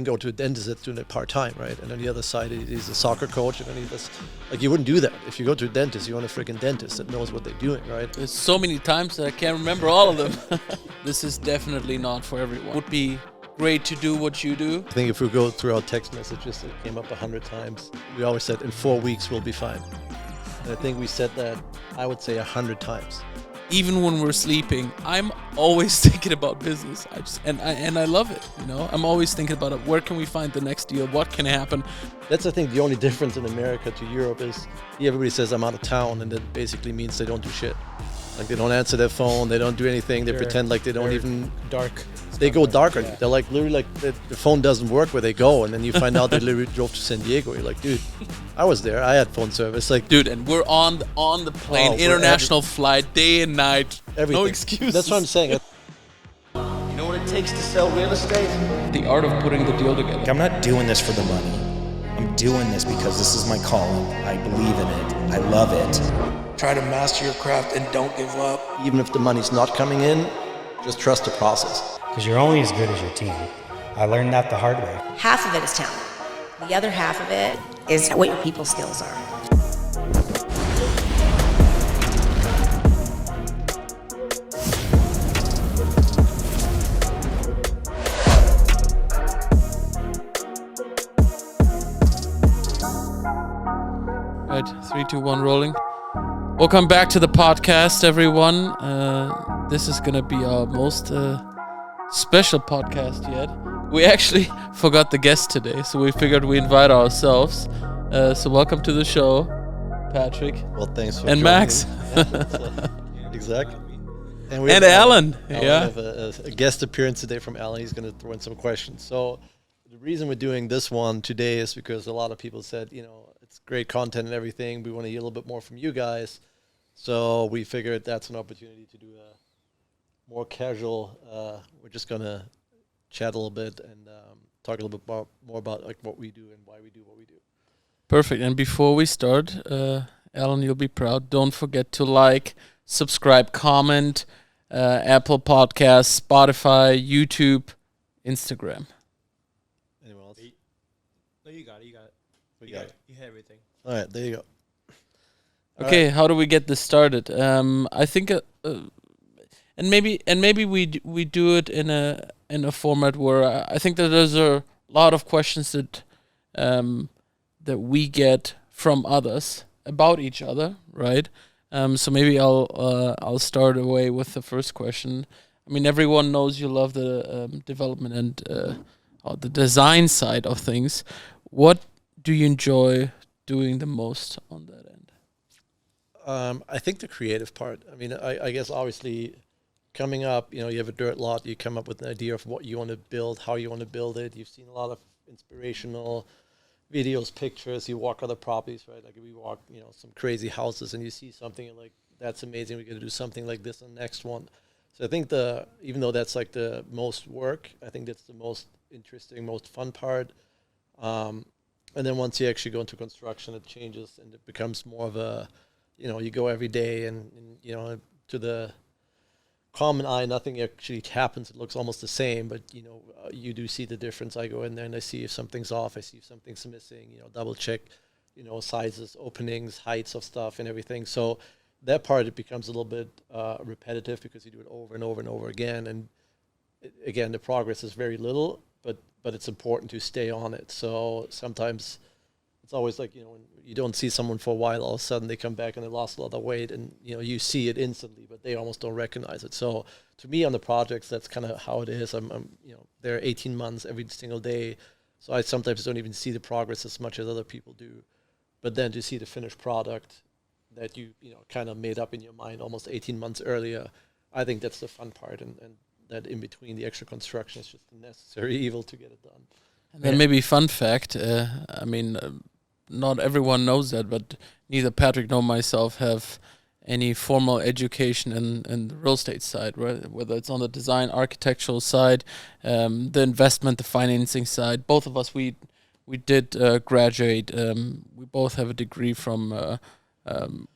wouldn't go to a dentist that's doing it part-time, right? And on the other side, he's a soccer coach, and then he does, like, you wouldn't do that. If you go to a dentist, you want a freaking dentist that knows what they're doing, right? There's so many times that I can't remember all of them. This is definitely not for everyone. It would be great to do what you do. I think if we go through our text messages that came up 100 times, we always said in 4 weeks we'll be fine. And I think we said that, I would say 100 times. Even when we're sleeping, I'm always thinking about business. I love it. You know, I'm always thinking about it. Where can we find the next deal? What can happen? That's, I think, the only difference in America to Europe is everybody says I'm out of town, and that basically means they don't do shit. Like, they don't answer their phone, they don't do anything, they pretend like they don't even... Dark. They go dark on you. They're like, literally, like, the phone doesn't work where they go, and then you find out they literally drove to San Diego. You're like, dude, I was there, I had phone service. Like, dude, and we're on the plane, international flight, day and night. Everything. No excuses. That's what I'm saying. You know what it takes to sell real estate? The art of putting the deal together. I'm not doing this for the money. I'm doing this because this is my calling. I believe in it. I love it. Try to master your craft and don't give up. Even if the money's not coming in, just trust the process. Because you're only as good as your team. I learned that the hard way. Half of it is talent. The other half of it is what your people skills are. Right, 3, 2, 1, rolling. Welcome back to the podcast, everyone. This is gonna be our most special podcast yet. We actually forgot the guest today, so we figured we invite ourselves. So welcome to the show, Patrick. Well, thanks for and joining Max. Me. Exactly. And Alan. We have a guest appearance today from Alan. He's going to throw in some questions. So the reason we're doing this one today is because a lot of people said, you know, it's great content and everything. We want to hear a little bit more from you guys. So we figured that's an opportunity to do a more casual. We're just going to chat a little bit and talk a little bit more about like what we do and why we do what we do. Perfect. And before we start, Alan, you'll be proud. Don't forget to like, subscribe, comment, Apple Podcasts, Spotify, YouTube, Instagram. Anyone else? No, you got it. You had everything. All right, there you go. Okay, how do we get this started? I think, and maybe we do it in a format where I think that there's a lot of questions that that we get from others about each other, right? So maybe I'll start away with the first question. I mean, everyone knows you love the development and the design side of things. What do you enjoy doing the most on that end? I think the creative part. I mean, I guess obviously coming up, you know, you have a dirt lot, you come up with an idea of what you want to build, how you want to build it. You've seen a lot of inspirational videos, pictures, you walk other properties, right? Like we walk, you know, some crazy houses and you see something and like, that's amazing. We're going to do something like this on the next one. So I think even though that's like the most work, I think that's the most interesting, most fun part. And then once you actually go into construction, it changes and it becomes more of a, you know, you go every day and you know, to the common eye, nothing actually happens. It looks almost the same, but you know, you do see the difference. I go in there and I see if something's off. I see if something's missing. You know, double check, you know, sizes, openings, heights of stuff, and everything. So that part it becomes a little bit repetitive because you do it over and over and over again. And again, the progress is very little, but it's important to stay on it. So sometimes it's always like, you know, when you don't see someone for a while, all of a sudden they come back and they lost a lot of weight and, you know, you see it instantly, but they almost don't recognize it. So to me on the projects, that's kind of how it is. I'm you know, they're 18 months every single day. So I sometimes don't even see the progress as much as other people do. But then to see the finished product that you know, kind of made up in your mind almost 18 months earlier, I think that's the fun part. And that in between the extra construction is just a necessary evil to get it done. And then maybe fun fact, I mean, not everyone knows that, but neither Patrick nor myself have any formal education in the real estate side, right? Whether it's on the design, architectural side, the investment, the financing side. Both of us, we did graduate. We both have a degree from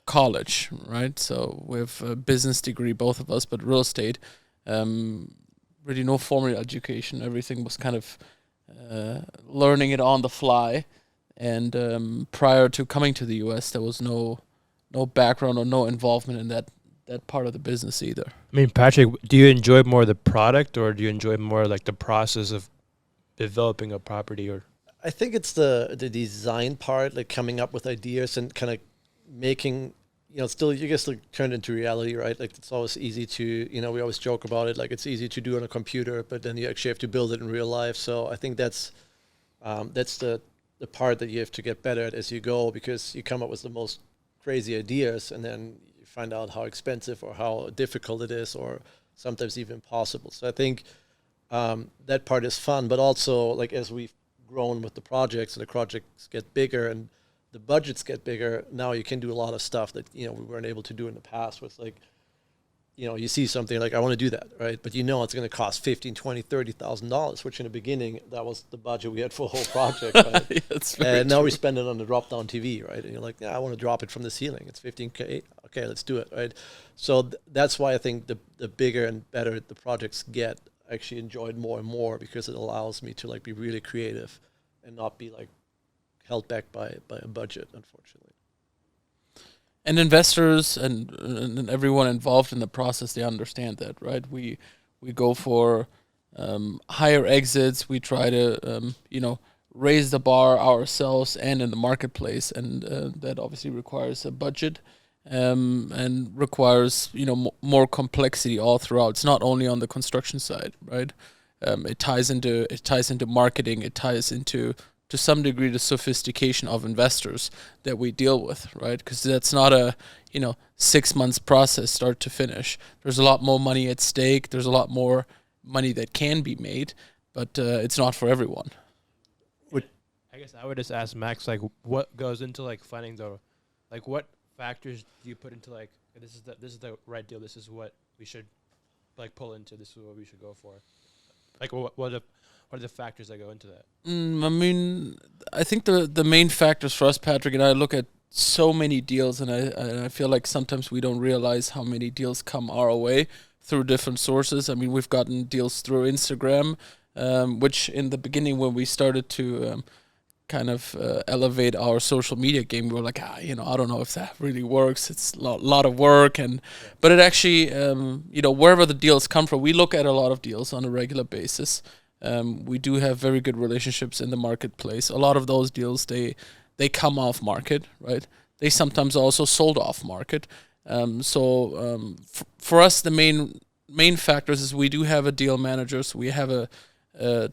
college, right? So we have a business degree, both of us, but real estate, really no formal education. Everything was kind of learning it on the fly. And prior to coming to the US, there was no background or no involvement in that part of the business either. I mean, Patrick, do you enjoy more the product, or do you enjoy more like the process of developing a property? Or I think it's the design part, like coming up with ideas and kind of making, still, you guess, like turn it into reality, right? Like it's always easy to, we always joke about it, like it's easy to do on a computer, but then you actually have to build it in real life. So I think that's the part that you have to get better at as you go, because you come up with the most crazy ideas and then you find out how expensive or how difficult it is, or sometimes even impossible. So I think that part is fun, but also like as we've grown with the projects and the projects get bigger and the budgets get bigger, now you can do a lot of stuff that, we weren't able to do in the past. With like, you see something like, I want to do that, right? But it's going to cost $15,000, $20,000, $30,000, which in the beginning, that was the budget we had for the whole project, right? Yeah, that's and now true. we spend it on the drop-down TV, right? And you're like, I want to drop it from the ceiling. It's $15K. Okay, let's do it, right? So that's why I think the bigger and better the projects get, I actually enjoy it more and more, because it allows me to like be really creative and not be like held back by a budget, unfortunately. And investors and everyone involved in the process, they understand that, right? We go for higher exits. We try to raise the bar ourselves and in the marketplace, and that obviously requires a budget and requires more complexity all throughout. It's not only on the construction side, right? It ties into marketing. It ties into, to some degree, the sophistication of investors that we deal with, right? Because that's not a 6 months process start to finish. There's a lot more money at stake. There's a lot more money that can be made, but it's not for everyone. I guess I would just ask Max, like, what goes into like finding what factors do you put into like, this is the right deal. This is what we should like pull into. This is what we should go for. Like, what are the factors that go into that? I mean, I think the main factors for us, Patrick and I, look at so many deals, and I feel like sometimes we don't realize how many deals come our way through different sources. I mean, we've gotten deals through Instagram, which in the beginning when we started to kind of elevate our social media game, we were like, I don't know if that really works. It's a lot of work, but it actually, wherever the deals come from, we look at a lot of deals on a regular basis. We do have very good relationships in the marketplace. A lot of those deals, they come off market, right? They sometimes also sold off market. For us, the main factors is we do have a deal manager. So we have a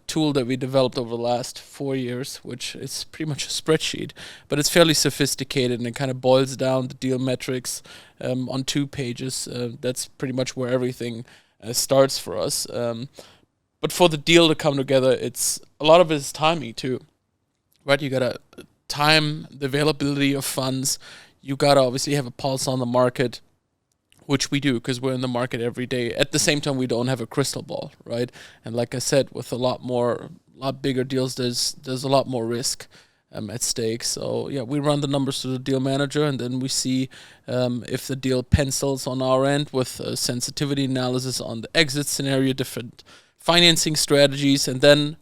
tool that we developed over the last 4 years, which is pretty much a spreadsheet, but it's fairly sophisticated, and it kind of boils down the deal metrics on 2 pages. That's pretty much where everything starts for us. But for the deal to come together, it's a lot of it is timing too, right? You gotta time the availability of funds. You gotta obviously have a pulse on the market, which we do because we're in the market every day. At the same time, we don't have a crystal ball, right? And like I said, with a lot bigger deals, there's a lot more risk at stake. So yeah, we run the numbers to the deal manager, and then we see if the deal pencils on our end with sensitivity analysis on the exit scenario, different financing strategies, and then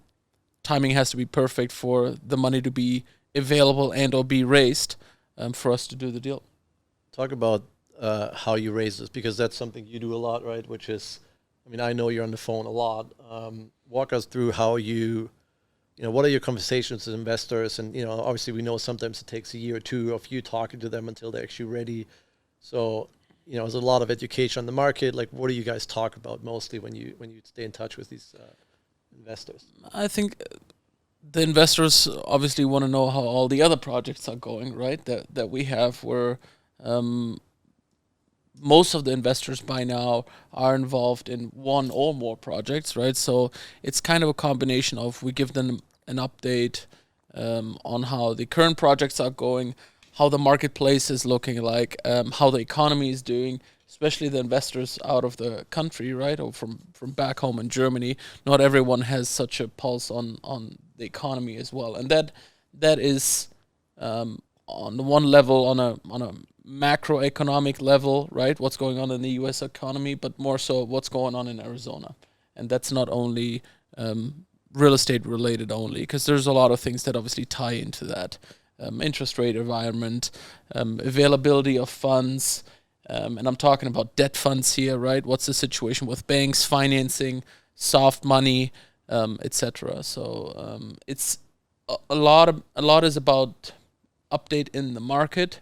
timing has to be perfect for the money to be available and or be raised for us to do the deal. Talk about how you raise this, because that's something you do a lot, right? Which is, I know you're on the phone a lot. Walk us through how what are your conversations with investors? And, obviously we know sometimes it takes a year or two of you talking to them until they're actually ready. So, there's a lot of education on the market. Like, what do you guys talk about mostly when you stay in touch with these investors? I think the investors obviously want to know how all the other projects are going, right? That we have, where most of the investors by now are involved in one or more projects, right? So it's kind of a combination of, we give them an update on how the current projects are going, how the marketplace is looking like, how the economy is doing, especially the investors out of the country, right, or from back home in Germany. Not everyone has such a pulse on the economy as well, and that is on the one level, on a macroeconomic level, right, what's going on in the U.S. economy, but more so what's going on in Arizona. And that's not only real estate related only, because there's a lot of things that obviously tie into that. Interest rate environment, availability of funds, and I'm talking about debt funds here, right? What's the situation with banks, financing, soft money, etc. So it's a lot is about update in the market,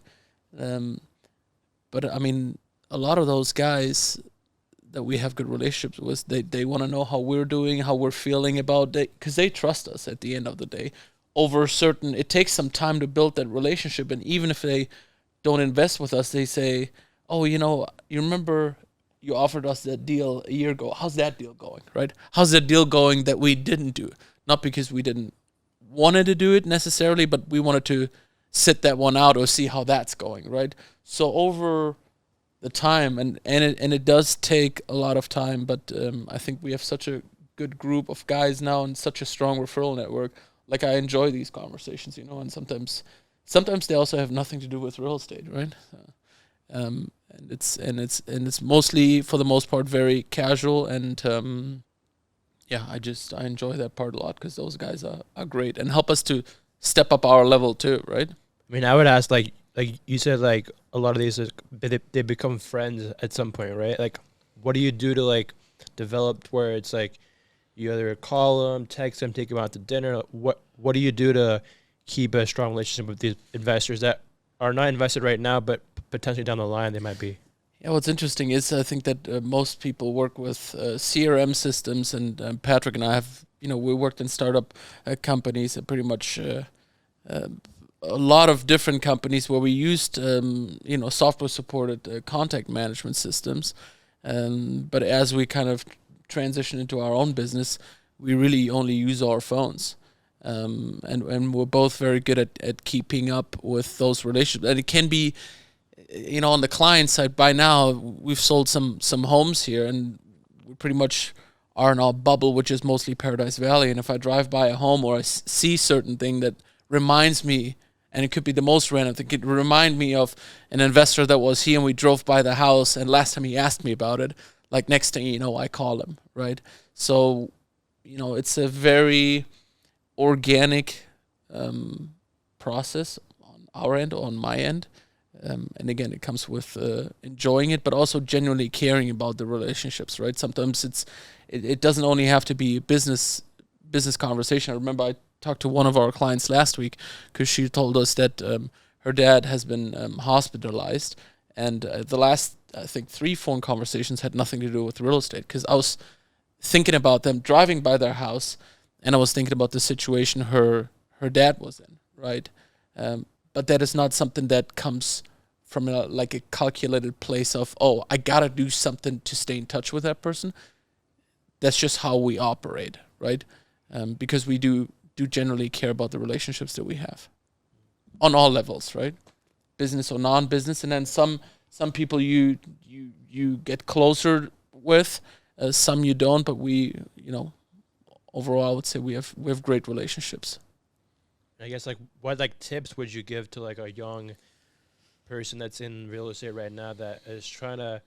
but I mean, a lot of those guys that we have good relationships with, they want to know how we're doing, how we're feeling about it, because they trust us at the end of the day. Over certain, it takes some time to build that relationship, and even if they don't invest with us, they say, "Oh, you remember you offered us that deal a year ago. How's that deal going?" Right? How's that deal going that we didn't do? Not because we didn't wanted to do it necessarily, but we wanted to sit that one out or see how that's going, right? So over the time, and it does take a lot of time, but I think we have such a good group of guys now and such a strong referral network. Like, I enjoy these conversations, and sometimes they also have nothing to do with real estate, right? And it's mostly, for the most part, very casual, and I enjoy that part a lot, because those guys are great and help us to step up our level too, right? I mean, I would ask, like you said, like a lot of these they become friends at some point, right? Like, what do you do to like develop where it's like you either call them, text them, take them out to dinner? What do you do to keep a strong relationship with these investors that are not invested right now, but potentially down the line they might be? Yeah, what's interesting is I think that most people work with CRM systems, and Patrick and I have, we worked in startup companies, pretty much a lot of different companies where we used, software-supported contact management systems. But as we kind of transition into our own business, we really only use our phones. And we're both very good at keeping up with those relationships. And it can be, on the client side, by now, we've sold some homes here, and we pretty much are in our bubble, which is mostly Paradise Valley. And if I drive by a home or I see certain thing that reminds me, and it could be the most random thing, it could remind me of an investor that was here, and we drove by the house, and last time he asked me about it, like, next thing you know, I call him, right? So, it's a very organic process on our end, on my end. And again, it comes with enjoying it, but also genuinely caring about the relationships, right? Sometimes it doesn't only have to be a business conversation. I remember I talked to one of our clients last week, because she told us that her dad has been hospitalized, and the last, I think, 3 phone conversations had nothing to do with real estate, because I was thinking about them driving by their house, and I was thinking about the situation her dad was in, right? But that is not something that comes from a calculated place of, oh, I gotta do something to stay in touch with that person. That's just how we operate, right? Because we do generally care about the relationships that we have on all levels, right? Business or non-business, and then some people you get closer with, some you don't. But we, overall, I would say we have great relationships. I guess, what tips would you give to a young person that's in real estate right now that is trying to,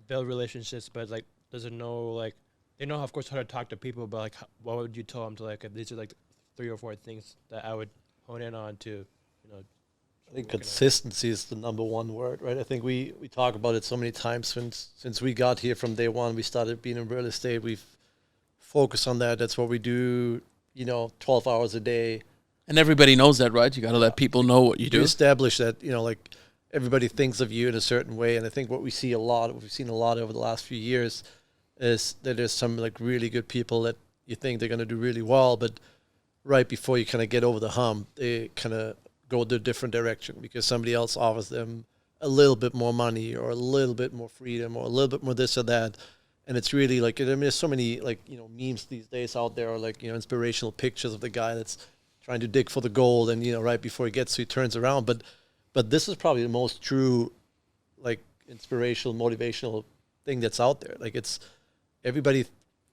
build relationships, but doesn't know they know, of course, how to talk to people, but what would you tell them to these are 3 or 4 things that I would hone in on to, I think consistency is the number one word, right? I think we talk about it so many times since we got here. From day one, we started being in real estate. We've focused on that. That's what we do, 12 hours a day. And everybody knows that, right? You got to let people know what you do. You establish that, everybody thinks of you in a certain way. And I think we've seen a lot over the last few years is that there's some really good people that you think they're going to do really well, but right before you kind of get over the hump, they kind of go the different direction because somebody else offers them a little bit more money or a little bit more freedom or a little bit more this or that. And it's really there's so many memes these days out there, or inspirational pictures of the guy that's trying to dig for the gold, and right before he gets to, he turns around. But this is probably the most true inspirational, motivational thing that's out there. It's everybody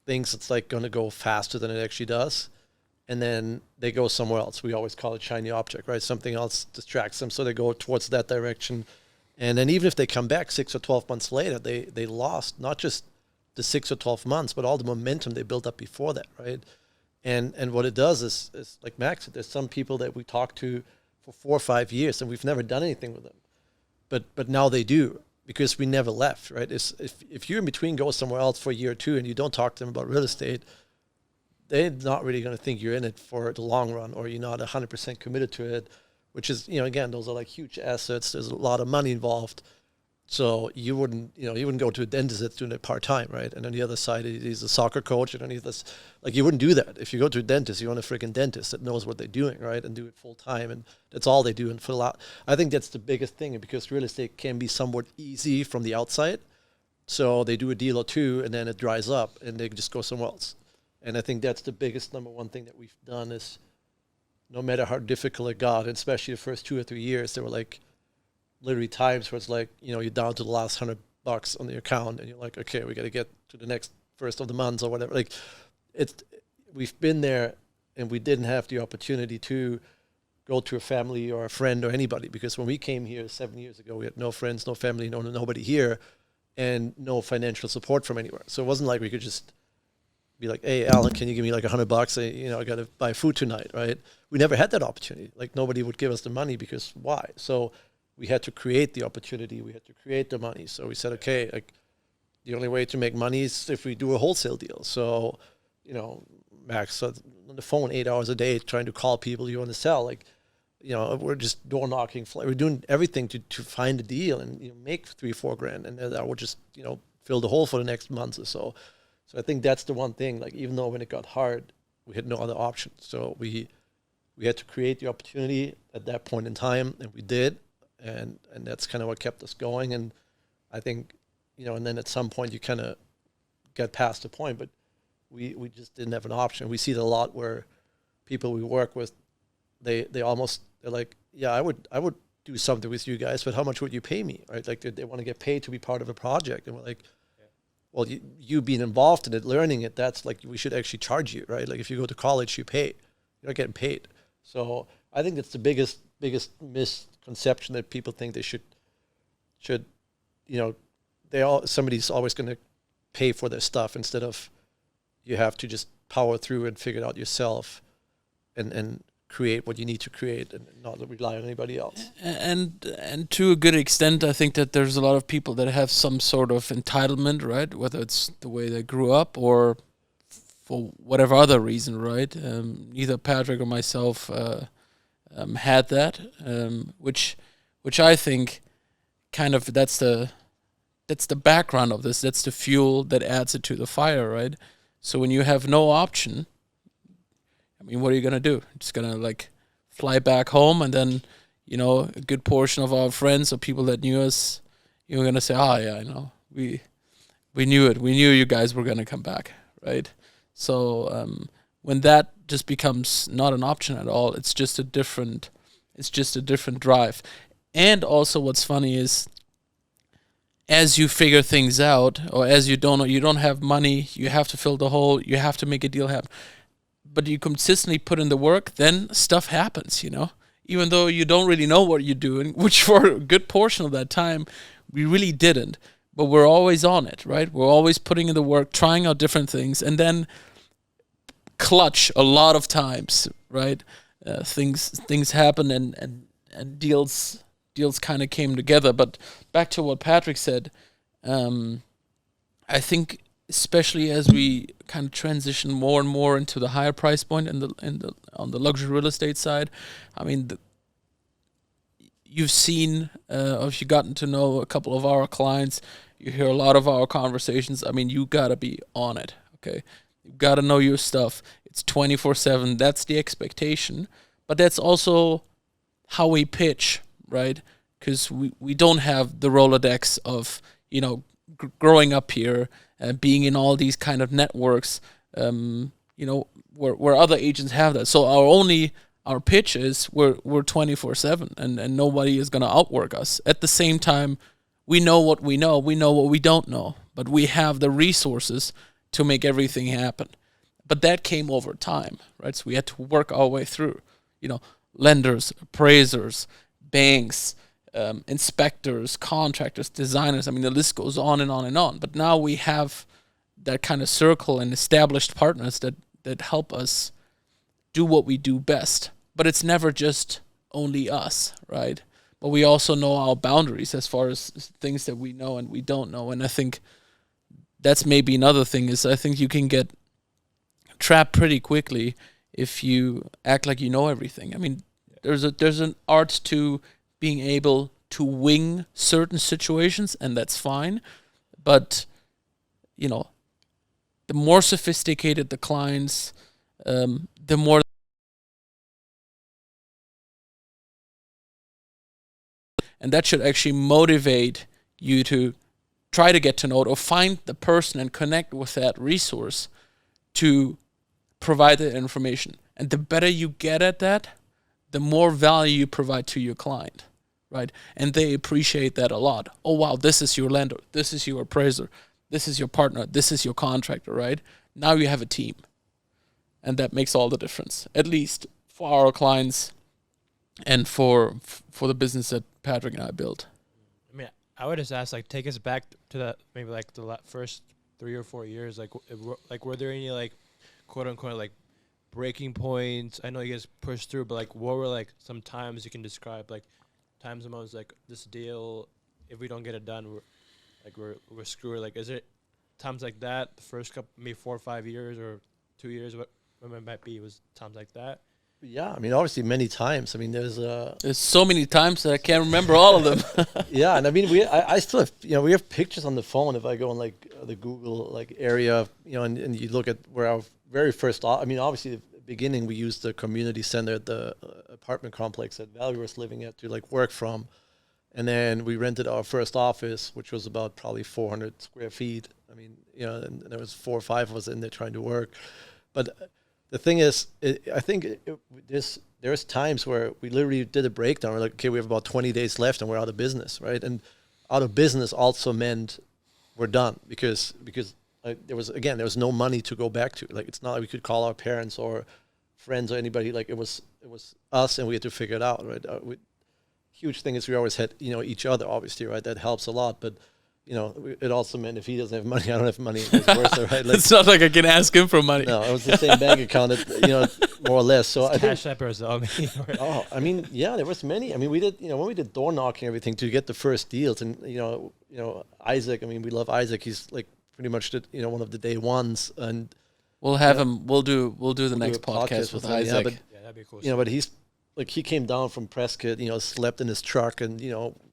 thinks it's going to go faster than it actually does, and then they go somewhere else. We always call it shiny object, right? Something else distracts them, so they go towards that direction. And then even if they come back 6 or 12 months later, they lost not just the 6 or 12 months, but all the momentum they built up before that, right? And what it does is like Max said, there's some people that we talk to for 4 or 5 years and we've never done anything with them, but now they do because we never left, right? If you're in between, go somewhere else for a year or two and you don't talk to them about real estate, they're not really going to think you're in it for the long run, or you're not 100% committed to it, which is, again, those are like huge assets. There's a lot of money involved. So you wouldn't go to a dentist that's doing it part-time, right? And on the other side, he's a soccer coach, and underneath this, like, you wouldn't do that. If you go to a dentist, you want a freaking dentist that knows what they're doing, right? And do it full-time, and that's all they do. And for a lot, I think that's the biggest thing, because real estate can be somewhat easy from the outside. So they do a deal or two, and then it dries up, and they just go somewhere else. And I think that's the biggest number one thing that we've done is, no matter how difficult it got, and especially the first 2 or 3 years, there were like literally times where it's like, you're down to the last $100 on the account, and you're like, okay, we got to get to the next first of the month or whatever. Like, we've been there, and we didn't have the opportunity to go to a family or a friend or anybody, because when we came here 7 years ago, we had no friends, no family, nobody here, and no financial support from anywhere. So it wasn't like we could just be like, hey, Alan, can you give me like $100? I got to buy food tonight, right? We never had that opportunity. Like, nobody would give us the money, because why? So we had to create the opportunity. We had to create the money. So we said, okay, like, the only way to make money is if we do a wholesale deal. So, Max on the phone 8 hours a day trying to call people you want to sell. Like, we're just door knocking. We're doing everything to find a deal and make $3-4 grand, and that would just fill the hole for the next month or so. So I think that's the one thing. Like, even though when it got hard, we had no other option. So we had to create the opportunity at that point in time, and we did. And that's kind of what kept us going. And I think, and then at some point you kind of get past the point, but we just didn't have an option. We see it a lot where people we work with, they're like, yeah, I would do something with you guys, but how much would you pay me, right? Like, they want to get paid to be part of a project. And we're like, well, you being involved in it, learning it, that's like, we should actually charge you, right? Like, if you go to college, you pay. You're not getting paid. So I think that's the biggest misconception, that people think they should somebody's always going to pay for their stuff, instead of you have to just power through and figure it out yourself and create what you need to create, and not rely on anybody else. And to a good extent, I think that there's a lot of people that have some sort of entitlement, right? Whether it's the way they grew up or for whatever other reason, right? Neither Patrick or myself had that, which I think kind of that's the background of this. That's the fuel that adds it to the fire, right? So when you have no option, I mean, what are you gonna do? You're just gonna like fly back home, and then a good portion of our friends or people that knew us, you're gonna say, yeah, I know, we knew it. We knew you guys were gonna come back, right? So when that just becomes not an option at all, it's just a different drive. And also, what's funny is, as you figure things out, or as you don't have money, you have to fill the hole, you have to make a deal happen, but you consistently put in the work, then stuff happens, even though you don't really know what you're doing, which for a good portion of that time we really didn't, but we're always on it, right? We're always putting in the work, trying out different things, and then clutch a lot of times, right? Things happen, and deals kind of came together. But back to what Patrick said, I think especially as we kind of transition more and more into the higher price point on the luxury real estate side, I mean, you've seen, or if you've gotten to know a couple of our clients, you hear a lot of our conversations. I mean, you gotta be on it, okay? You gotta know your stuff. It's 24/7. That's the expectation, but that's also how we pitch, right? Because we don't have the Rolodex of growing up here and being in all these kind of networks, where other agents have that. So our pitch is we're 24/7, and nobody is gonna outwork us. At the same time, we know what we know what we don't know, but we have the resources to make everything happen. But that came over time, right? So we had to work our way through, lenders, appraisers, banks, inspectors, contractors, designers. I mean, the list goes on and on and on. But now we have that kind of circle and established partners that help us do what we do best. But it's never just only us, right? But we also know our boundaries as far as things that we know and we don't know. And I think that's maybe another thing is I think you can get trapped pretty quickly if you act like you know everything. I mean, there's an art to being able to wing certain situations, and that's fine. But, you know, the more sophisticated the clients, the more, and that should actually motivate you to try to get to know it or find the person and connect with that resource to provide the information. And the better you get at that, the more value you provide to your client, right? And they appreciate that a lot. Oh, wow, this is your lender. This is your appraiser. This is your partner. This is your contractor, right? Now you have a team. And that makes all the difference, at least for our clients and for the business that Patrick and I built. I mean, I would just ask, like, take us back to that, maybe like the first 3 or 4 years. Like, were there any, like, quote unquote, like, breaking points? I know you guys pushed through, but like, what were like some times you can describe, like, times when I was like, this deal, if we don't get it done, we're screwed. Like, is it times like that? The first couple, maybe 4 or 5 years or 2 years, what it might be, was times like that. Yeah, I mean, obviously many times. I mean, there's so many times that I can't remember all of them. yeah, and I mean, I still have, we have pictures on the phone. If I go on like the Google like area, and you look at where our very first, I mean, obviously the beginning we used the community center at the apartment complex that Valerie was living at to like work from, and then we rented our first office, which was about probably 400 square feet. I mean, and there was 4 or 5 of us in there trying to work, but. The thing is, I think there's times where we literally did a breakdown. We're like, okay, we have about 20 days left and we're out of business, right? And out of business also meant we're done because there was no money to go back to. Like, it's not like we could call our parents or friends or anybody. Like, it was us, and we had to figure it out, right? Huge thing is we always had each other, obviously, right? That helps a lot, but. It also meant if he doesn't have money, I don't have money, and vice versa, right? Like, it's not like I can ask him for money. No, it was the same bank account, more or less. So Cash App or something. Oh, I mean, yeah, there was many. I mean, we did, when we did door knocking and everything to get the first deals, and Isaac. I mean, we love Isaac. He's like pretty much one of the day ones, and we'll have him. We'll do the next podcast with Isaac. Yeah, but, that'd be cool. But he's like, he came down from Prescott, slept in his truck, and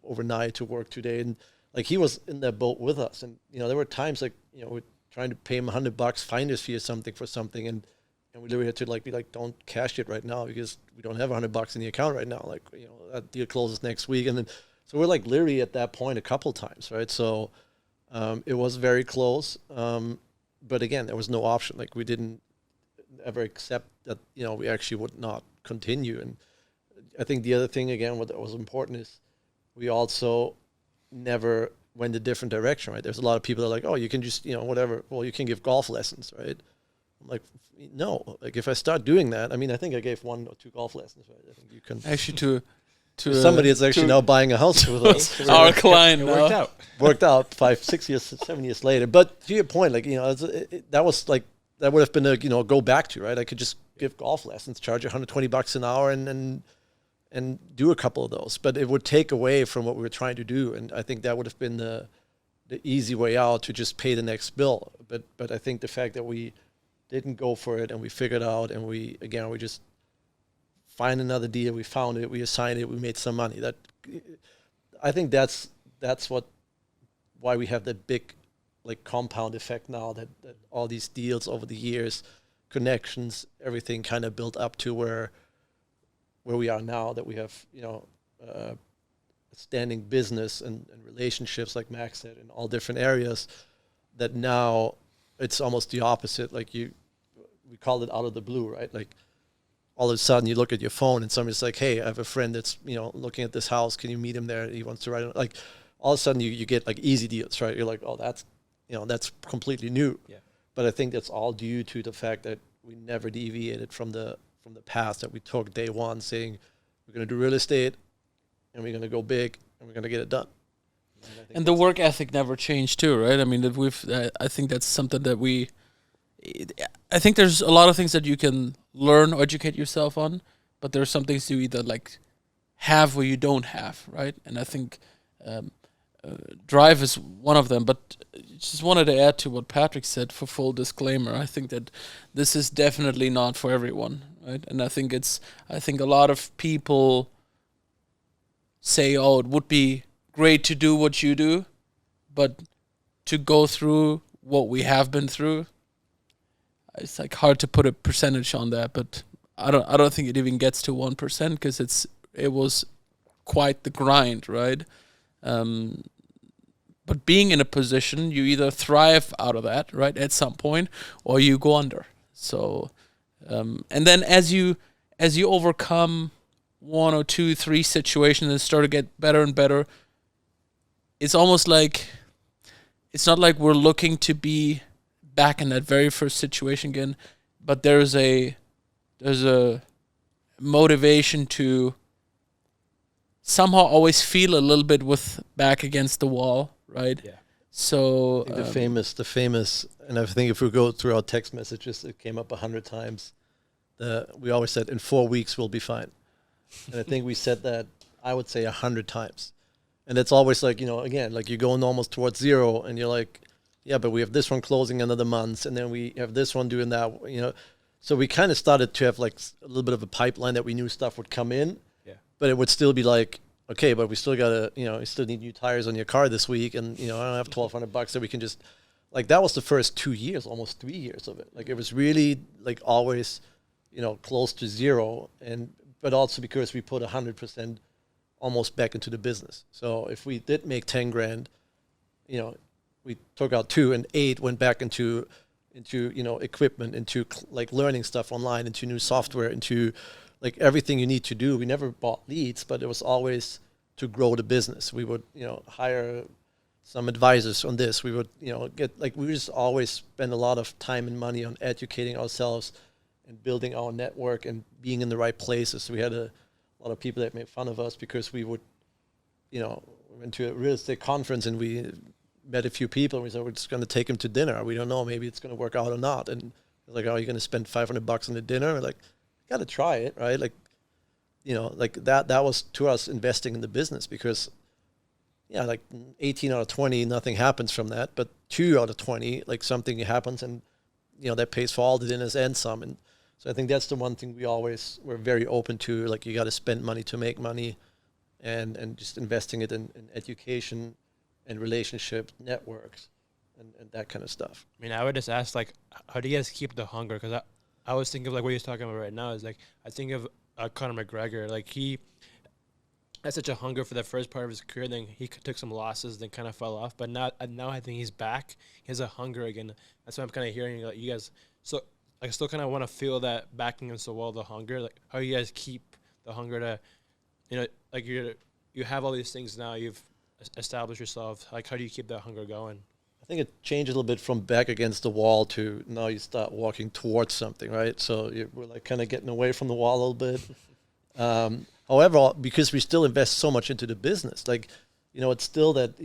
overnight to work today, and. Like, he was in that boat with us, and there were times like we're trying to pay him $100 finder's fee or something for something, and we literally had to be like, don't cash it right now because we don't have $100 in the account right now. Like, that deal closes next week, and then so we're like literally at that point a couple times, right? So it was very close, but again, there was no option. Like, we didn't ever accept that we actually would not continue. And I think the other thing again, what was important is we also never went a different direction, right? There's a lot of people that are like, oh, you can just, whatever. Well, you can give golf lessons, right? I'm like, no. Like, if I start doing that, I mean, I think I gave 1 or 2 golf lessons, right? I think you can actually to somebody that's actually now buying a house with us. Our client worked out 5, 6 years, 7 years later. But to your point, like, that was like, that would have been a go back to, right? I could just give golf lessons, charge $120 an hour, and do a couple of those, but it would take away from what we were trying to do, and I think that would have been the easy way out, to just pay the next bill. But I think the fact that we didn't go for it and we figured out, and we just find another deal, we found it, we assigned it, we made some money. That, I think that's why we have that big like compound effect now, that all these deals over the years, connections, everything kind of built up to where we are now, that we have, standing business and relationships, like Max said, in all different areas, that now it's almost the opposite. Like, we call it out of the blue, right? Like, all of a sudden you look at your phone and somebody's like, hey, I have a friend that's, looking at this house. Can you meet him there? He wants to write it. Like, all of a sudden you get like easy deals, right? You're like, oh, that's completely new. Yeah. But I think that's all due to the fact that we never deviated from the path that we took day one, saying we're going to do real estate and we're going to go big and we're going to get it done. And the work ethic never changed too, right? I mean, I think that's something that I think there's a lot of things that you can learn or educate yourself on, but there are some things you either like have or you don't have, right? And I think drive is one of them. But just wanted to add to what Patrick said for full disclaimer. I think that this is definitely not for everyone, right? And I think a lot of people say, oh, it would be great to do what you do, but to go through what we have been through, it's like hard to put a percentage on that, but I don't think it even gets to 1% because it was quite the grind, right? But being in a position, you either thrive out of that, right, at some point, or you go under. So, and then as you overcome one or two, three situations and start to get better and better, it's almost like it's not like we're looking to be back in that very first situation again, but there's a motivation to somehow always feel a little bit with back against the wall, right? Yeah. So I think the famous, and I think if we go through our text messages, it came up 100 times. We always said in 4 weeks we'll be fine, and I think we said that, I would say 100 times, and it's always like, again, like you're going almost towards zero, and you're like, yeah, but we have this one closing another month, and then we have this one doing that, So we kind of started to have like a little bit of a pipeline that we knew stuff would come in, but it would still be like, okay, but we still gotta, you still need new tires on your car this week, and I don't have $1,200 that we can just, like, that was the first 2 years, almost 3 years of it. Like, it was really like always, close to zero, but also because we put 100% almost back into the business. So if we did make 10 grand, we took out 2 and 8 went back into equipment, into like learning stuff online, into new software, into like everything you need to do. We never bought leads, but it was always to grow the business. We would, hire some advisors on this. We would, we just always spend a lot of time and money on educating ourselves and building our network and being in the right places. We had a lot of people that made fun of us because we would, we went to a real estate conference and we met a few people and we said, we're just going to take them to dinner. We don't know, maybe it's going to work out or not. And they're like, oh, you're going to spend $500 on the dinner? We're like, got to try it, right? Like, like that was to us investing in the business, because like 18 out of 20, nothing happens from that, but 2 out of 20, like something happens, and that pays for all the dinners and some. And so I think that's the one thing we're very open to. Like, you got to spend money to make money, and just investing it in education and relationship networks and that kind of stuff. I mean, I would just ask, like, how do you guys keep the hunger? Because I was thinking of, like, what you're talking about right now is, like, I think of Conor McGregor. Like, he had such a hunger for the first part of his career, then he took some losses, then kind of fell off. But now I think he's back. He has a hunger again. That's what I'm kind of hearing, like, you guys. So I still kind of want to feel that backing against the wall, the hunger. Like, how you guys keep the hunger to, like, you have all these things now, you've established yourself. Like, how do you keep that hunger going? I think it changed a little bit from back against the wall to now you start walking towards something, right? So we're like kind of getting away from the wall a little bit. However, because we still invest so much into the business, like, it's still that,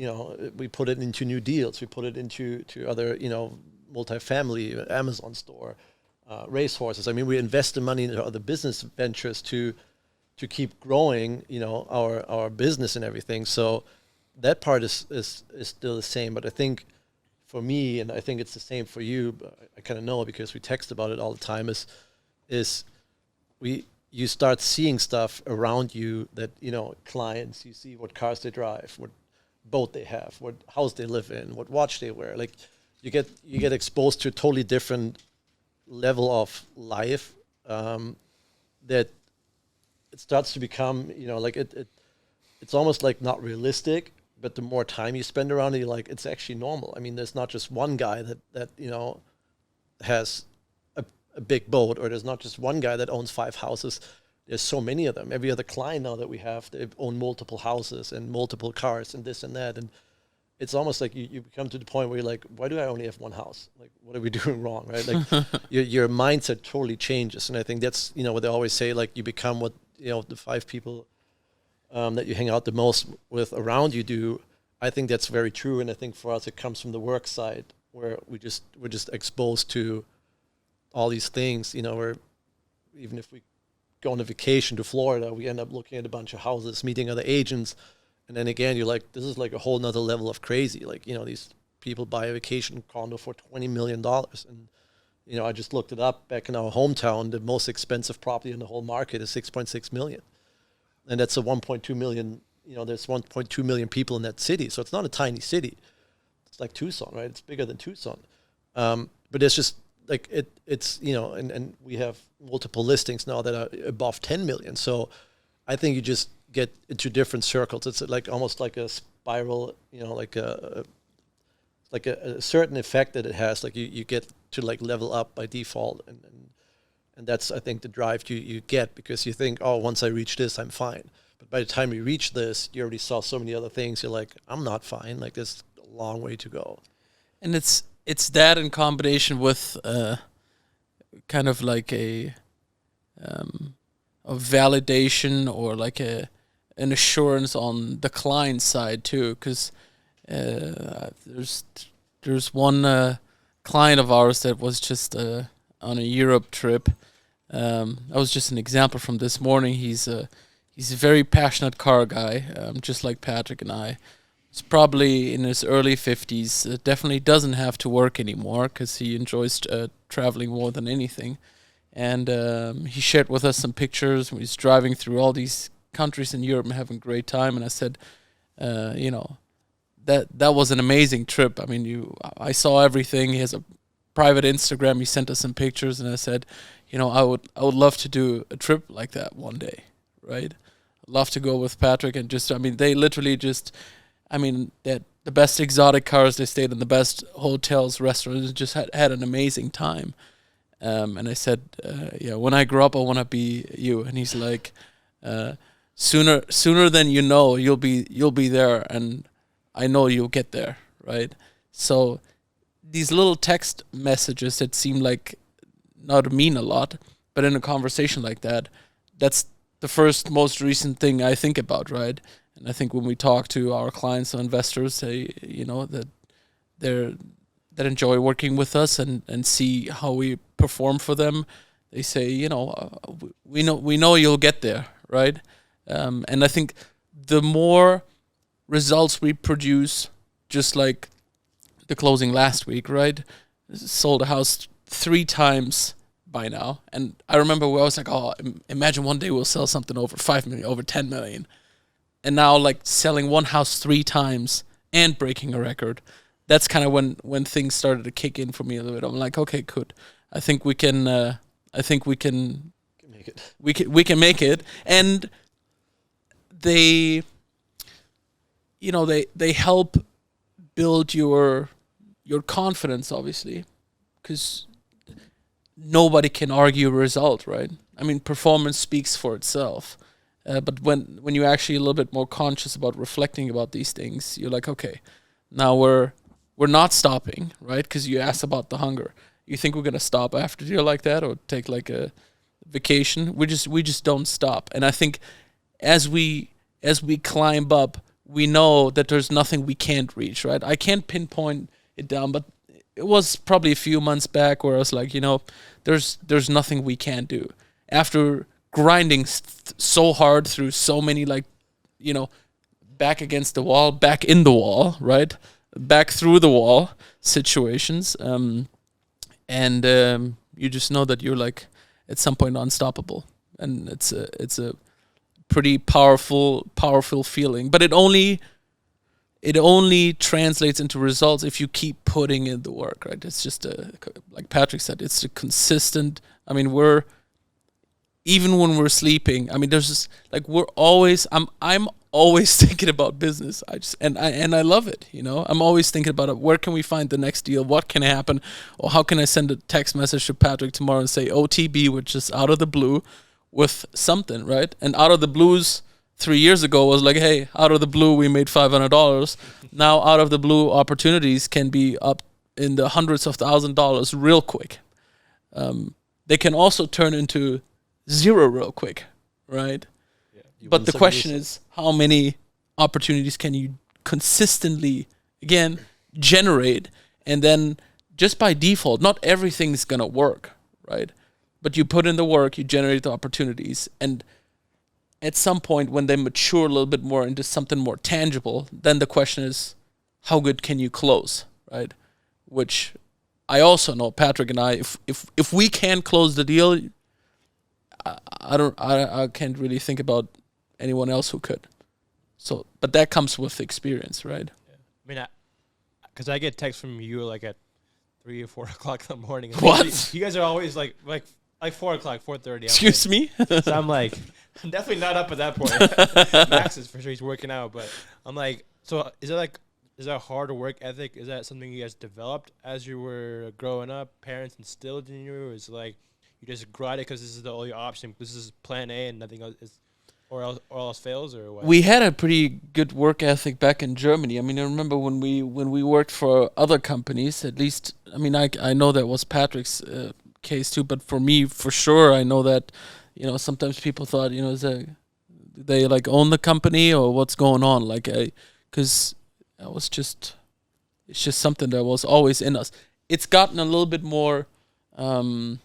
we put it into new deals. We put it into other, multifamily, Amazon store, racehorses. I mean, we invest the money into other business ventures to keep growing, our business and everything. So that part is still the same. But I think for me, and I think it's the same for you, but I kind of know because we text about it all the time, is you start seeing stuff around you that, clients, you see what cars they drive, what boat they have, what house they live in, what watch they wear. Like, you get exposed to a totally different level of life, that it starts to become, like it's almost like not realistic. But the more time you spend around it, you're like, it's actually normal. I mean, there's not just one guy that has a big boat, or there's not just one guy that owns 5 houses. There's so many of them. Every other client now that we have, they own multiple houses and multiple cars and this and that. And it's almost like you come to the point where you're like, why do I only have one house? Like, what are we doing wrong, right? Like, your mindset totally changes. And I think that's, what they always say, like, you become what, the 5 people that you hang out the most with around you do. I think that's very true, and I think for us it comes from the work side, where we're just exposed to all these things. We're even if we go on a vacation to Florida, we end up looking at a bunch of houses, meeting other agents. And then again, you're like, this is like a whole nother level of crazy. Like, you know, these people buy a vacation condo for $20 million. And, you know, I just looked it up back in our hometown. The most expensive property in the whole market is 6.6 million. And that's a 1.2 million, you know, there's 1.2 million people in that city. So it's not a tiny city. It's like Tucson, right? It's bigger than Tucson. But it's just like, it's, you know, and we have multiple listings now that are above 10 million. So I think you just get into different circles. It's like almost like a spiral, you know, like a certain effect that it has. Like you get to like level up by default, and that's, I think, the drive you get, because you think, oh, once I reach this, I'm fine. But by the time you reach this, you already saw so many other things. You're like, I'm not fine. Like, there's a long way to go. And it's that in combination with kind of like a validation, or like an assurance on the client side too, because there's one client of ours that was just on a Europe trip. That was just an example from this morning. He's a very passionate car guy, just like Patrick and I. He's probably in his early 50s. Definitely doesn't have to work anymore because he enjoys traveling more than anything. And he shared with us some pictures. He's driving through all these countries in Europe and having a great time. And I said, you know, that was an amazing trip. I mean, I saw everything. He has a private Instagram. He sent us some pictures, and I said, you know, I would love to do a trip like that one day, right? I'd love to go with Patrick and just, I mean, they literally just, I mean, they had the best exotic cars. They stayed in the best hotels, restaurants, just had an amazing time. And I said, yeah, when I grow up, I want to be you. And he's like, sooner than you know, you'll be there, and I know you'll get there, right? So these little text messages that seem like not mean a lot, but in a conversation like that, that's the first most recent thing I think about, right? And I think when we talk to our clients or investors, say, you know, that that enjoy working with us and see how we perform for them, they say, you know, we know you'll get there, right? And I think the more results we produce, just like the closing last week, right? Sold a house 3 times by now. And I remember where I was like, oh, imagine one day we'll sell something over 5 million, over 10 million. And now, like, selling one house 3 times and breaking a record. That's kind of when things started to kick in for me a little bit. I'm like, okay, good. I think we can Make it. We can make it. And they, you know, they help build your confidence, obviously, because nobody can argue a result, right? I mean, performance speaks for itself. But when you're actually a little bit more conscious about reflecting about these things, you're like, okay, now we're not stopping, right? Because you asked about the hunger. You think we're gonna stop after a deal like that, or take like a vacation? We just don't stop. And I think as we climb up, we know that there's nothing we can't reach, right? I can't pinpoint it down, but it was probably a few months back where I was like, you know, there's nothing we can't do. After grinding so hard through so many, like, you know, back against the wall, back in the wall, right? Back through the wall situations. And you just know that you're, like, at some point unstoppable. And it's a pretty powerful feeling. But it only translates into results if you keep putting in the work, right? It's just like Patrick said, it's a consistent. I mean, even when we're sleeping, I mean, there's just, like, I'm always thinking about business. I love it, you know. I'm always thinking about it. Where can we find the next deal? What can happen? Or how can I send a text message to Patrick tomorrow and say OTB, which is out of the blue, with something, right? And out of the blues 3 years ago was like, hey, out of the blue we made $500. Now out of the blue opportunities can be up in the hundreds of $1,000s real quick. They can also turn into zero real quick, right? Yeah. But the question is, how many opportunities can you consistently, again, generate? And then just by default, not everything's going to work, right? but you put in the work, you generate the opportunities, and at some point when they mature a little bit more into something more tangible, then the question is, how good can you close, right? Which I also know, Patrick and I, if we can close the deal, I can't really think about anyone else who could. So, but that comes with experience, right? I mean, because I get texts from you like at 3 or 4 o'clock in the morning. What? You guys are always like 4 o'clock, 4:30. Excuse me? So I'm like, I'm definitely not up at that point. Max is for sure, he's working out, but I'm like, so is that hard work ethic? Is that something you guys developed as you were growing up? Parents instilled in you? Or is it like you just grind it because this is the only option? This is plan A and nothing else is, or else fails, or what? We had a pretty good work ethic back in Germany. I mean, I remember when we worked for other companies. At least, I mean, I know that was Patrick's case too. But for me, for sure, I know that sometimes people thought do they like own the company or what's going on? Like because it's just something that was always in us. It's gotten a little bit more. I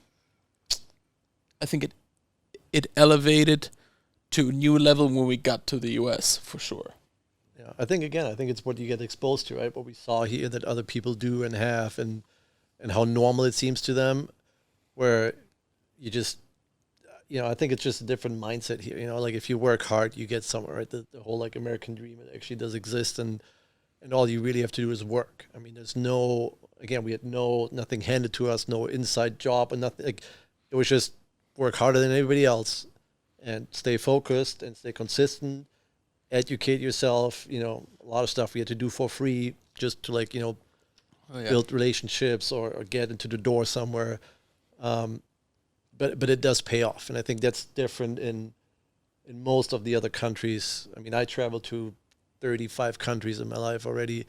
think it elevated to a new level when we got to the US, for sure. Yeah, I think it's what you get exposed to, right? What we saw here that other people do and have, and how normal it seems to them, where you just, I think it's just a different mindset here. Like if you work hard, you get somewhere, right? The whole like American dream, it actually does exist, and all you really have to do is work. I mean, we had nothing handed to us, no inside job, and nothing. Like it was just work harder than everybody else, and stay focused and stay consistent, educate yourself. A lot of stuff we had to do for free just to build relationships or get into the door somewhere. But it does pay off. And I think that's different in most of the other countries. I mean, I traveled to 35 countries in my life already.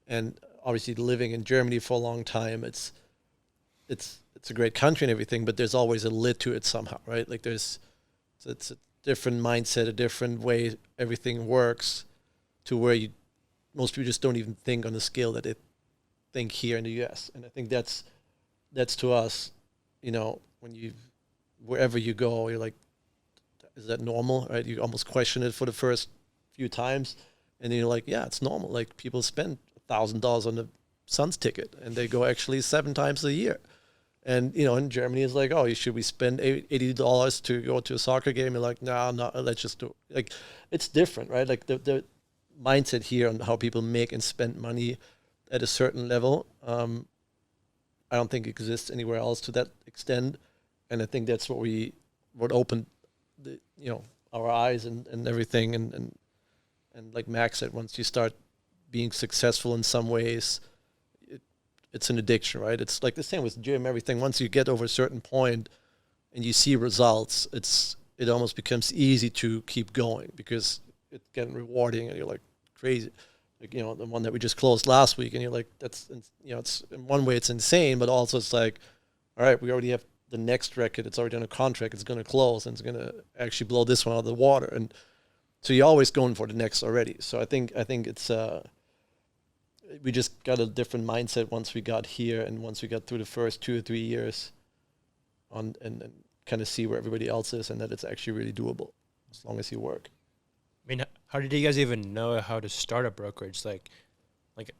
And obviously living in Germany for a long time, it's a great country and everything, but there's always a lid to it somehow, right? Like it's a different mindset, a different way everything works, to where most people just don't even think on the scale that they think here in the US. And I think that's to us, when wherever you go, you're like, is that normal, right? You almost question it for the first few times, and then you're like, yeah, it's normal. Like people spend $1,000 on the Suns ticket, and they go actually 7 times a year. And, in Germany, it's like, oh, should we spend $80 to go to a soccer game? You're like, no, let's just do it. Like, it's different, right? Like the mindset here on how people make and spend money at a certain level, I don't think exists anywhere else to that extent. And I think that's what opened our eyes and everything. And like Max said, once you start being successful in some ways, it's an addiction, right? It's like the same with gym, everything. Once you get over a certain point and you see results, it almost becomes easy to keep going because it's getting rewarding, and you're like crazy. Like, the one that we just closed last week, and you're like, it's in one way it's insane, but also it's like, all right, we already have the next record. It's already on a contract. It's going to close, and it's going to actually blow this one out of the water. And so you're always going for the next already. So I think it's, we just got a different mindset once we got here, and once we got through the first 2 or 3 years and kind of see where everybody else is, and that it's actually really doable as long as you work. I mean, how did you guys even know how to start a brokerage? Like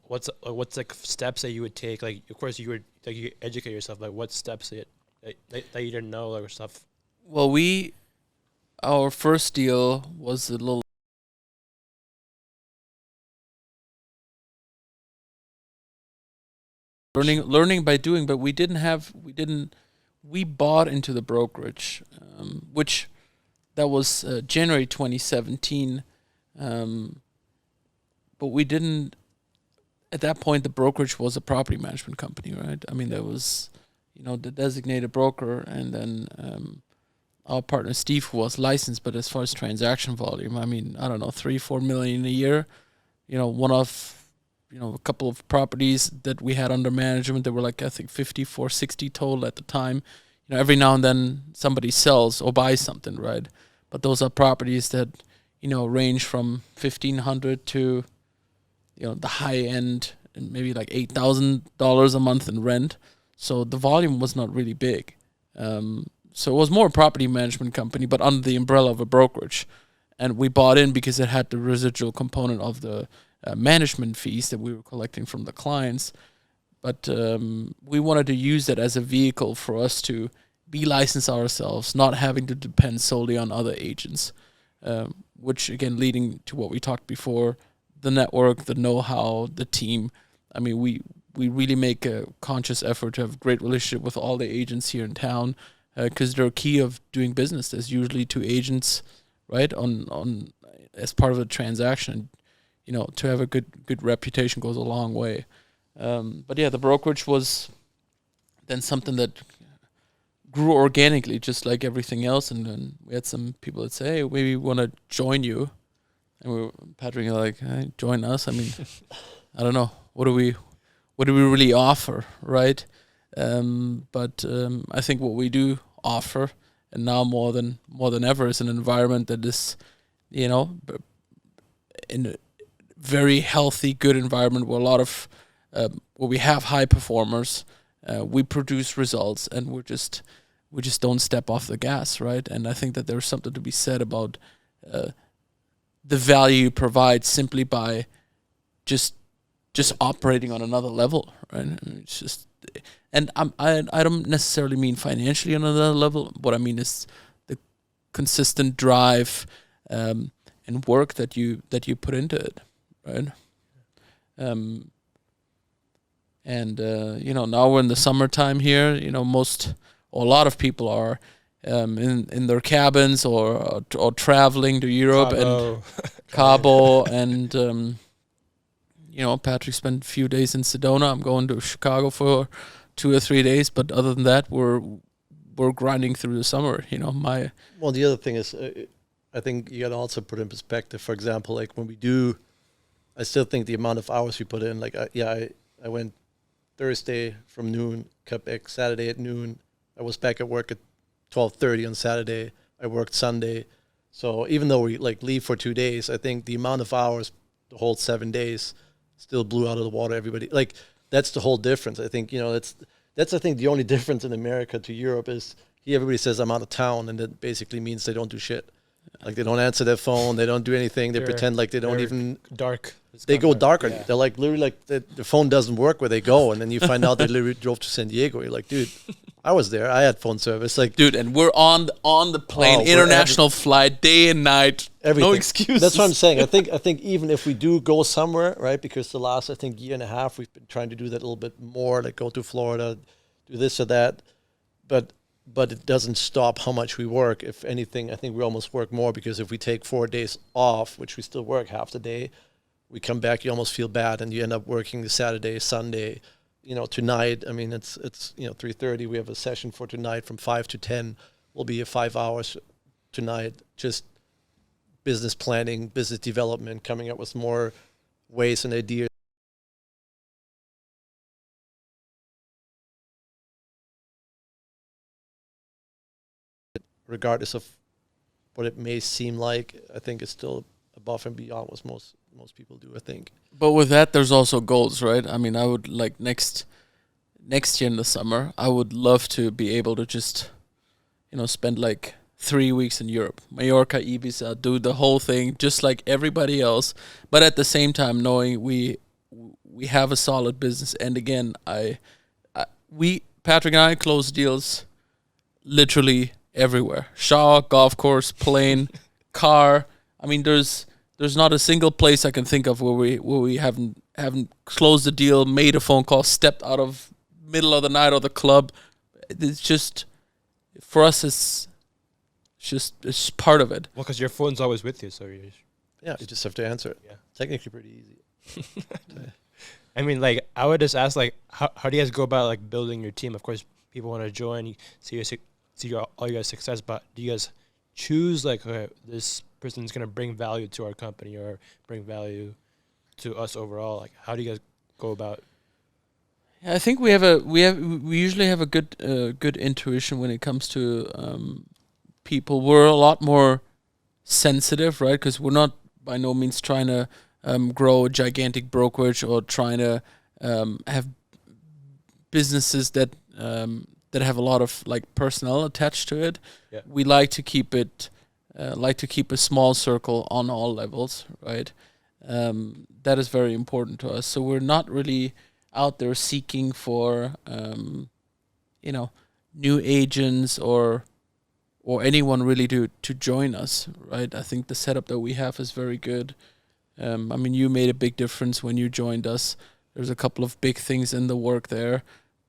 what's like steps that you would take? Like, of course you would you educate yourself. Like, what steps that you didn't know, or stuff? Well, our first deal was a little learning by doing, but we bought into the brokerage, which that was January 2017, but we didn't. At that point, the brokerage was a property management company, right? I mean, there was, the designated broker, and then our partner Steve, who was licensed, but as far as transaction volume, I mean, I don't know, 3-4 million a year. One of a couple of properties that we had under management. There were like, I think 54, 60 total at the time. Every now and then somebody sells or buys something, right? But those are properties that, range from $1,500 to, the high end, and maybe like $8,000 a month in rent. So the volume was not really big. so it was more a property management company, but under the umbrella of a brokerage. And we bought in because it had the residual component of the management fees that we were collecting from the clients. But we wanted to use that as a vehicle for us to be licensed ourselves, not having to depend solely on other agents, which again, leading to what we talked before, the network, the know-how, the team. I mean, we really make a conscious effort to have a great relationship with all the agents here in town, because they're key of doing business. There's usually 2 agents, right, on as part of a transaction. You know, to have a good reputation goes a long way. But yeah, the brokerage was then something that grew organically, just like everything else. And then we had some people that say, hey, maybe we want to join you. And Patrick and I like, hey, join us. I mean, I don't know. What do we really offer, right? But I think what we do offer, and now more than ever, is an environment that is, you know, in a very healthy, good environment where a lot of where we have high performers, we produce results, and we just don't step off the gas, right? And I think that there's something to be said about the value you provide simply by just operating on another level, right? It's just, and I don't necessarily mean financially on another level. What I mean is the consistent drive and work that you put into it, right? You know, now we're in the summertime here. You know, a lot of people are in their cabins or traveling to Europe and Cabo and you know, Patrick spent a few days in Sedona. I'm going to Chicago for 2 or 3 days, but other than that, we're grinding through the summer. You know, Well, the other thing is, I think you got to also put in perspective. For example, like when we do, I still think the amount of hours we put in. Like, I went Thursday from noon, cut back Saturday at noon. I was back at work at 12:30 on Saturday. I worked Sunday. So even though we like leave for 2 days, I think the amount of hours, the whole 7 days, still blew out of the water everybody. Like, that's the whole difference. I think, you know, that's I think the only difference in America to Europe is here everybody says I'm out of town, and that basically means they don't do shit. Like, they don't answer their phone, they don't do anything, they pretend like they don't even dark. They go dark on you. Yeah. They're like literally like the phone doesn't work where they go, and then you find out they literally drove to San Diego. You're like, dude, I was there. I had phone service. Like, dude, and we're on the plane, international flight, day and night. Everything. No excuses. That's what I'm saying. I think even if we do go somewhere, right? Because the last year and a half we've been trying to do that a little bit more, like go to Florida, do this or that, but it doesn't stop how much we work. If anything, I think we almost work more, because if we take 4 days off, which we still work half the day, we come back, you almost feel bad, and you end up working the Saturday, Sunday. You know, tonight, I mean, it's 3:30. We have a session for tonight from 5 to 10. We'll be here 5 hours tonight, just business planning, business development, coming up with more ways and ideas. Regardless of what it may seem like, I think it's still above and beyond what most people do, I think. But with that, there's also goals, right? I mean, I would like next year in the summer, I would love to be able to just, you know, spend like 3 weeks in Europe, Mallorca, Ibiza, do the whole thing just like everybody else. But at the same time, knowing we have a solid business. And again, Patrick and I close deals literally everywhere. Shower, golf course, plane, car. I mean, there's not a single place I can think of where we haven't closed the deal, made a phone call, stepped out of middle of the night or the club. It's just, for us, it's part of it. Well, because your phone's always with you, so you just have to answer it. Yeah. Technically pretty easy. I mean, like, I would just ask, like, how do you guys go about like building your team? Of course, people want to join, see all your guys' success, but do you guys choose like, okay, this person's gonna bring value to our company or bring value to us overall? Like, how do you guys go about? I think we usually have a good intuition when it comes to people. We're a lot more sensitive, right? Because we're not by no means trying to grow a gigantic brokerage or trying to have businesses that that have a lot of like personnel attached to it. Yeah. We like to keep it, like to keep a small circle on all levels, right? That is very important to us. So we're not really out there seeking for, new agents or anyone really to join us, right? I think the setup that we have is very good. I mean, you made a big difference when you joined us. There's a couple of big things in the work there,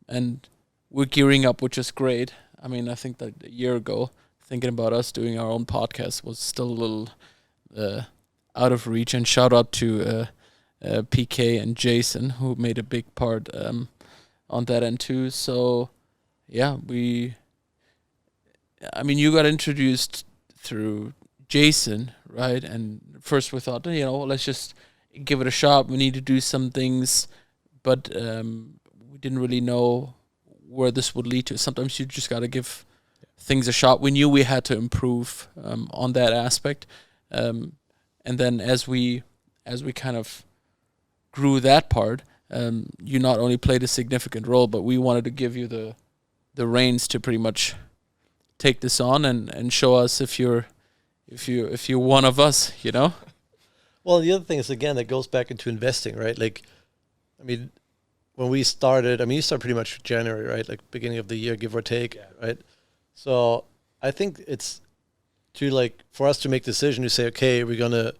and we're gearing up, which is great. I mean, I think that a year ago, thinking about us doing our own podcast was still a little out of reach. And shout out to PK and Jason, who made a big part on that end too. So, yeah, you got introduced through Jason, right? And first we thought, let's just give it a shot. We need to do some things, but we didn't really know where this would lead to. Sometimes you just got to give things a shot. We knew we had to improve on that aspect. And then as we kind of grew that part, you not only played a significant role, but we wanted to give you the reins to pretty much take this on and show us if you're one of us, Well, the other thing is, again, it goes back into investing, right? Like, I mean, when we started, you start pretty much January, right? Like beginning of the year, give or take, right? So I think it's for us to make the decision to say, okay, we're going to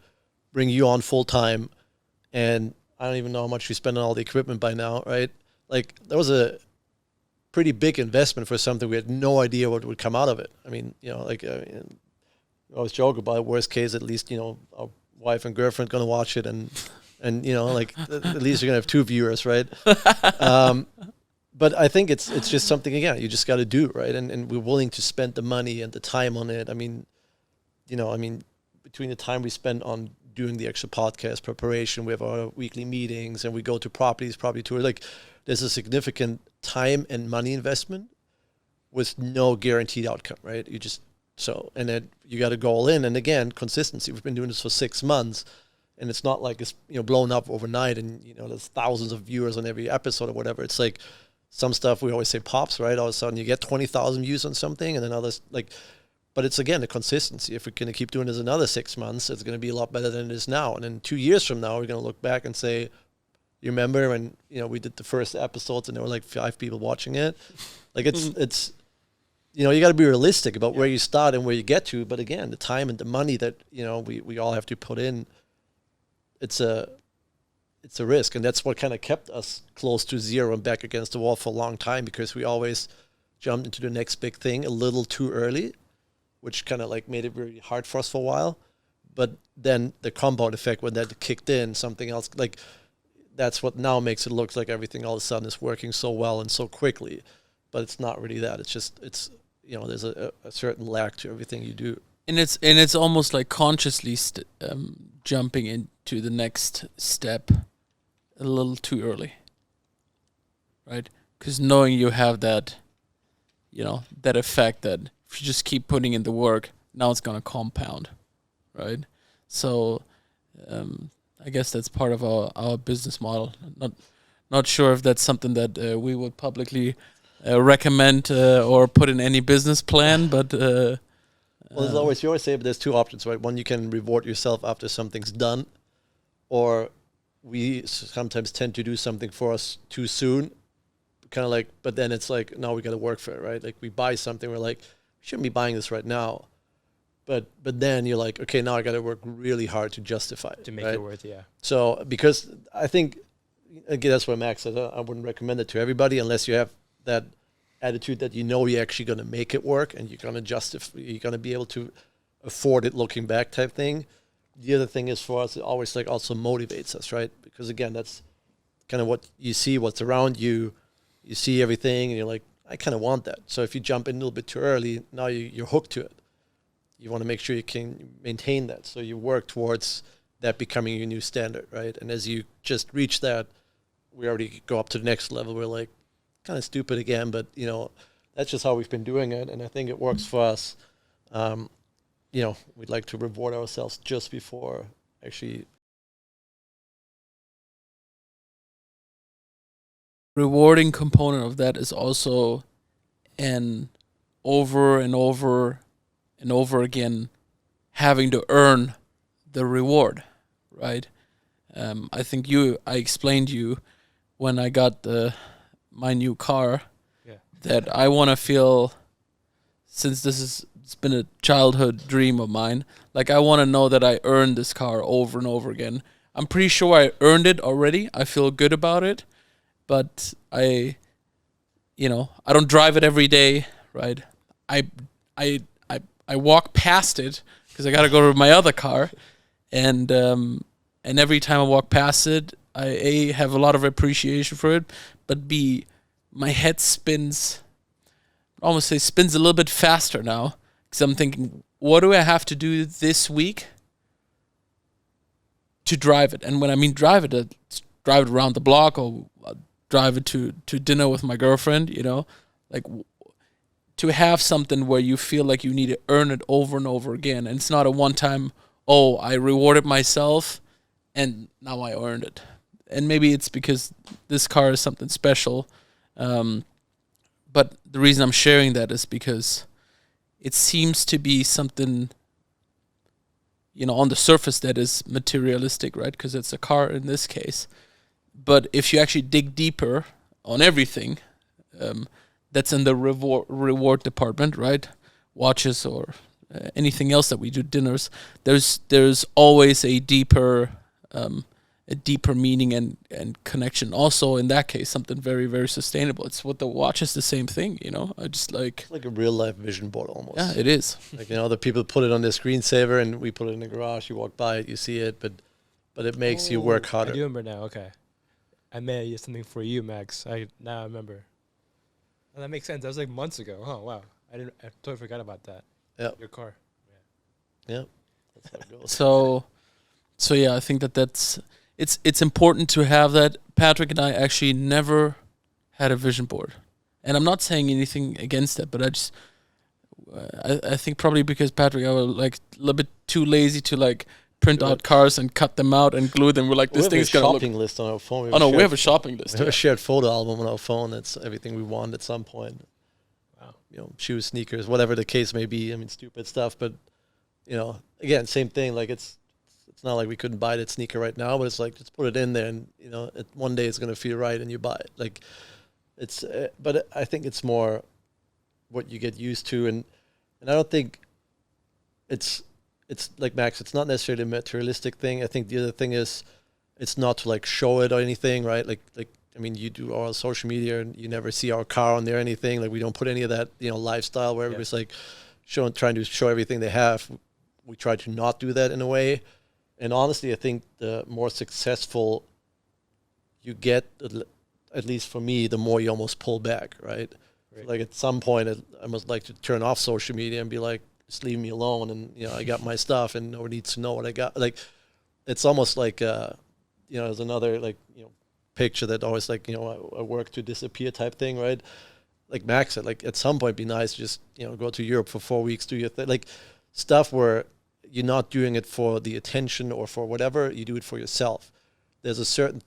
bring you on full time. And I don't even know how much we spend on all the equipment by now, right? Like, that was a pretty big investment for something we had no idea what would come out of it. I mean, I always joke about it. Worst case, at least, our wife and girlfriend going to watch it and at least you're going to have 2 viewers, right? But I think it's just something, again, you just got to do, right? And we're willing to spend the money and the time on it. I mean, between the time we spend on doing the extra podcast preparation, we have our weekly meetings and we go to property tours. Like, there's a significant time and money investment with no guaranteed outcome, right? And then you got to go all in. And again, consistency. We've been doing this for 6 months, and it's not like it's blown up overnight and there's thousands of viewers on every episode or whatever. It's like some stuff we always say pops, right? All of a sudden you get 20,000 views on something, and then others but it's, again, the consistency. If we're going to keep doing this another 6 months, it's going to be a lot better than it is now. And then 2 years from now, we're going to look back and say, you remember when we did the first episodes and there were like 5 people watching it? Like, it's you got to be realistic about where you start and where you get to. But again, the time and the money that we all have to put in, it's a risk, and that's what kind of kept us close to zero and back against the wall for a long time, because we always jumped into the next big thing a little too early, which kind of made it very hard for us for a while. But then the compound effect, when that kicked in, something else, that's what now makes it look like everything all of a sudden is working so well and so quickly. But it's not really that. It's just, there's a certain lack to everything you do. And it's almost like consciously jumping into the next step a little too early, right? Because knowing you have that, that effect that if you just keep putting in the work, now it's going to compound, right? So I guess that's part of our business model. Not sure if that's something that we would publicly recommend or put in any business plan, but well, there's always, you always say, but there's 2 options, right? One, you can reward yourself after something's done, or we sometimes tend to do something for us too soon, kind of but then it's now we got to work for it, right? Like, we buy something, we're like, we shouldn't be buying this right now, but then you're like, okay, now I got to work really hard to justify it, to make right? it worth, yeah. So, because I think, again, that's what Max said, I wouldn't recommend it to everybody unless you have that attitude that you're actually going to make it work and you're going to justify, you're going to be able to afford it looking back type thing. The other thing is, for us, it always also motivates us, right? Because again, that's kind of what you see, what's around you, you see everything, and you're like, I kind of want that. So if you jump in a little bit too early, now you're hooked to it. You want to make sure you can maintain that. So you work towards that becoming your new standard, right? And as you just reach that, we already go up to the next level. We're like, kind of stupid again, but that's just how we've been doing it, and I think it works for us. We'd like to reward ourselves just before actually. Rewarding component of that is also and over and over and over again having to earn the reward, right? I think I explained you when I got my new car that I want to feel, since it's been a childhood dream of mine, like I want to know that I earned this car over and over again. I'm pretty sure I earned it already. I feel good about it, but I don't drive it every day, right? I walk past it because I got to go to my other car, and every time I walk past it, I have a lot of appreciation for it, but B, my head spins a little bit faster now, because I'm thinking, what do I have to do this week to drive it? And when I mean drive it, it's drive it around the block, or drive it to dinner with my girlfriend, like to have something where you feel like you need to earn it over and over again. And it's not a one-time, oh, I rewarded myself and now I earned it. And maybe it's because this car is something special. But the reason I'm sharing that is because it seems to be something, on the surface that is materialistic, right? Because it's a car in this case. But if you actually dig deeper on everything, that's in the reward department, right? Watches or anything else that we do, dinners. There's always a deeper meaning and connection. Also, in that case, something very, very sustainable. It's what the watch is, the same thing. I just It's like a real life vision board almost. Yeah, it is. Like other people put it on their screensaver, and we put it in the garage. You walk by it, you see it, but it makes you work harder. I do remember now. Okay, I may have used something for you, Max. Now I remember. Oh, that makes sense. That was like months ago. Oh wow, I totally forgot about that. Yeah. Your car. Yeah. That's how it goes. So yeah, I think that's it's important to have that. Patrick and I actually never had a vision board, and I'm not saying anything against it, but I think probably because Patrick, I was like a little bit too lazy to like print out cars and cut them out and glue them. We're like, this thing's gonna look. We have a shopping list on our phone. We have a shopping list. We have a shared photo album on our phone. That's everything we want at some point. Wow. Shoes, sneakers, whatever the case may be. I mean, stupid stuff, but again, same thing. Like it's not like we couldn't buy that sneaker right now, but it's like just put it in there, and one day it's gonna feel right, and you buy it. Like it's, but I think it's more what you get used to, and I don't think it's like Max. It's not necessarily a materialistic thing. I think the other thing is, it's not to like show it or anything, right? Like I mean, you do all social media, and you never see our car on there or anything. Like we don't put any of that, lifestyle where everybody's like trying to show everything they have. We try to not do that in a way. And honestly, I think the more successful you get, at least for me, the more you almost pull back, right? Like at some point, I must like to turn off social media and be like, just leave me alone, and I got my stuff, and nobody needs to know what I got. Like, it's almost like there's another picture that always like I work to disappear type thing, right? Like Max said, like at some point, it'd be nice to just go to Europe for 4 weeks, do your thing, like stuff where you're not doing it for the attention or for whatever, you do it for yourself. There's a certain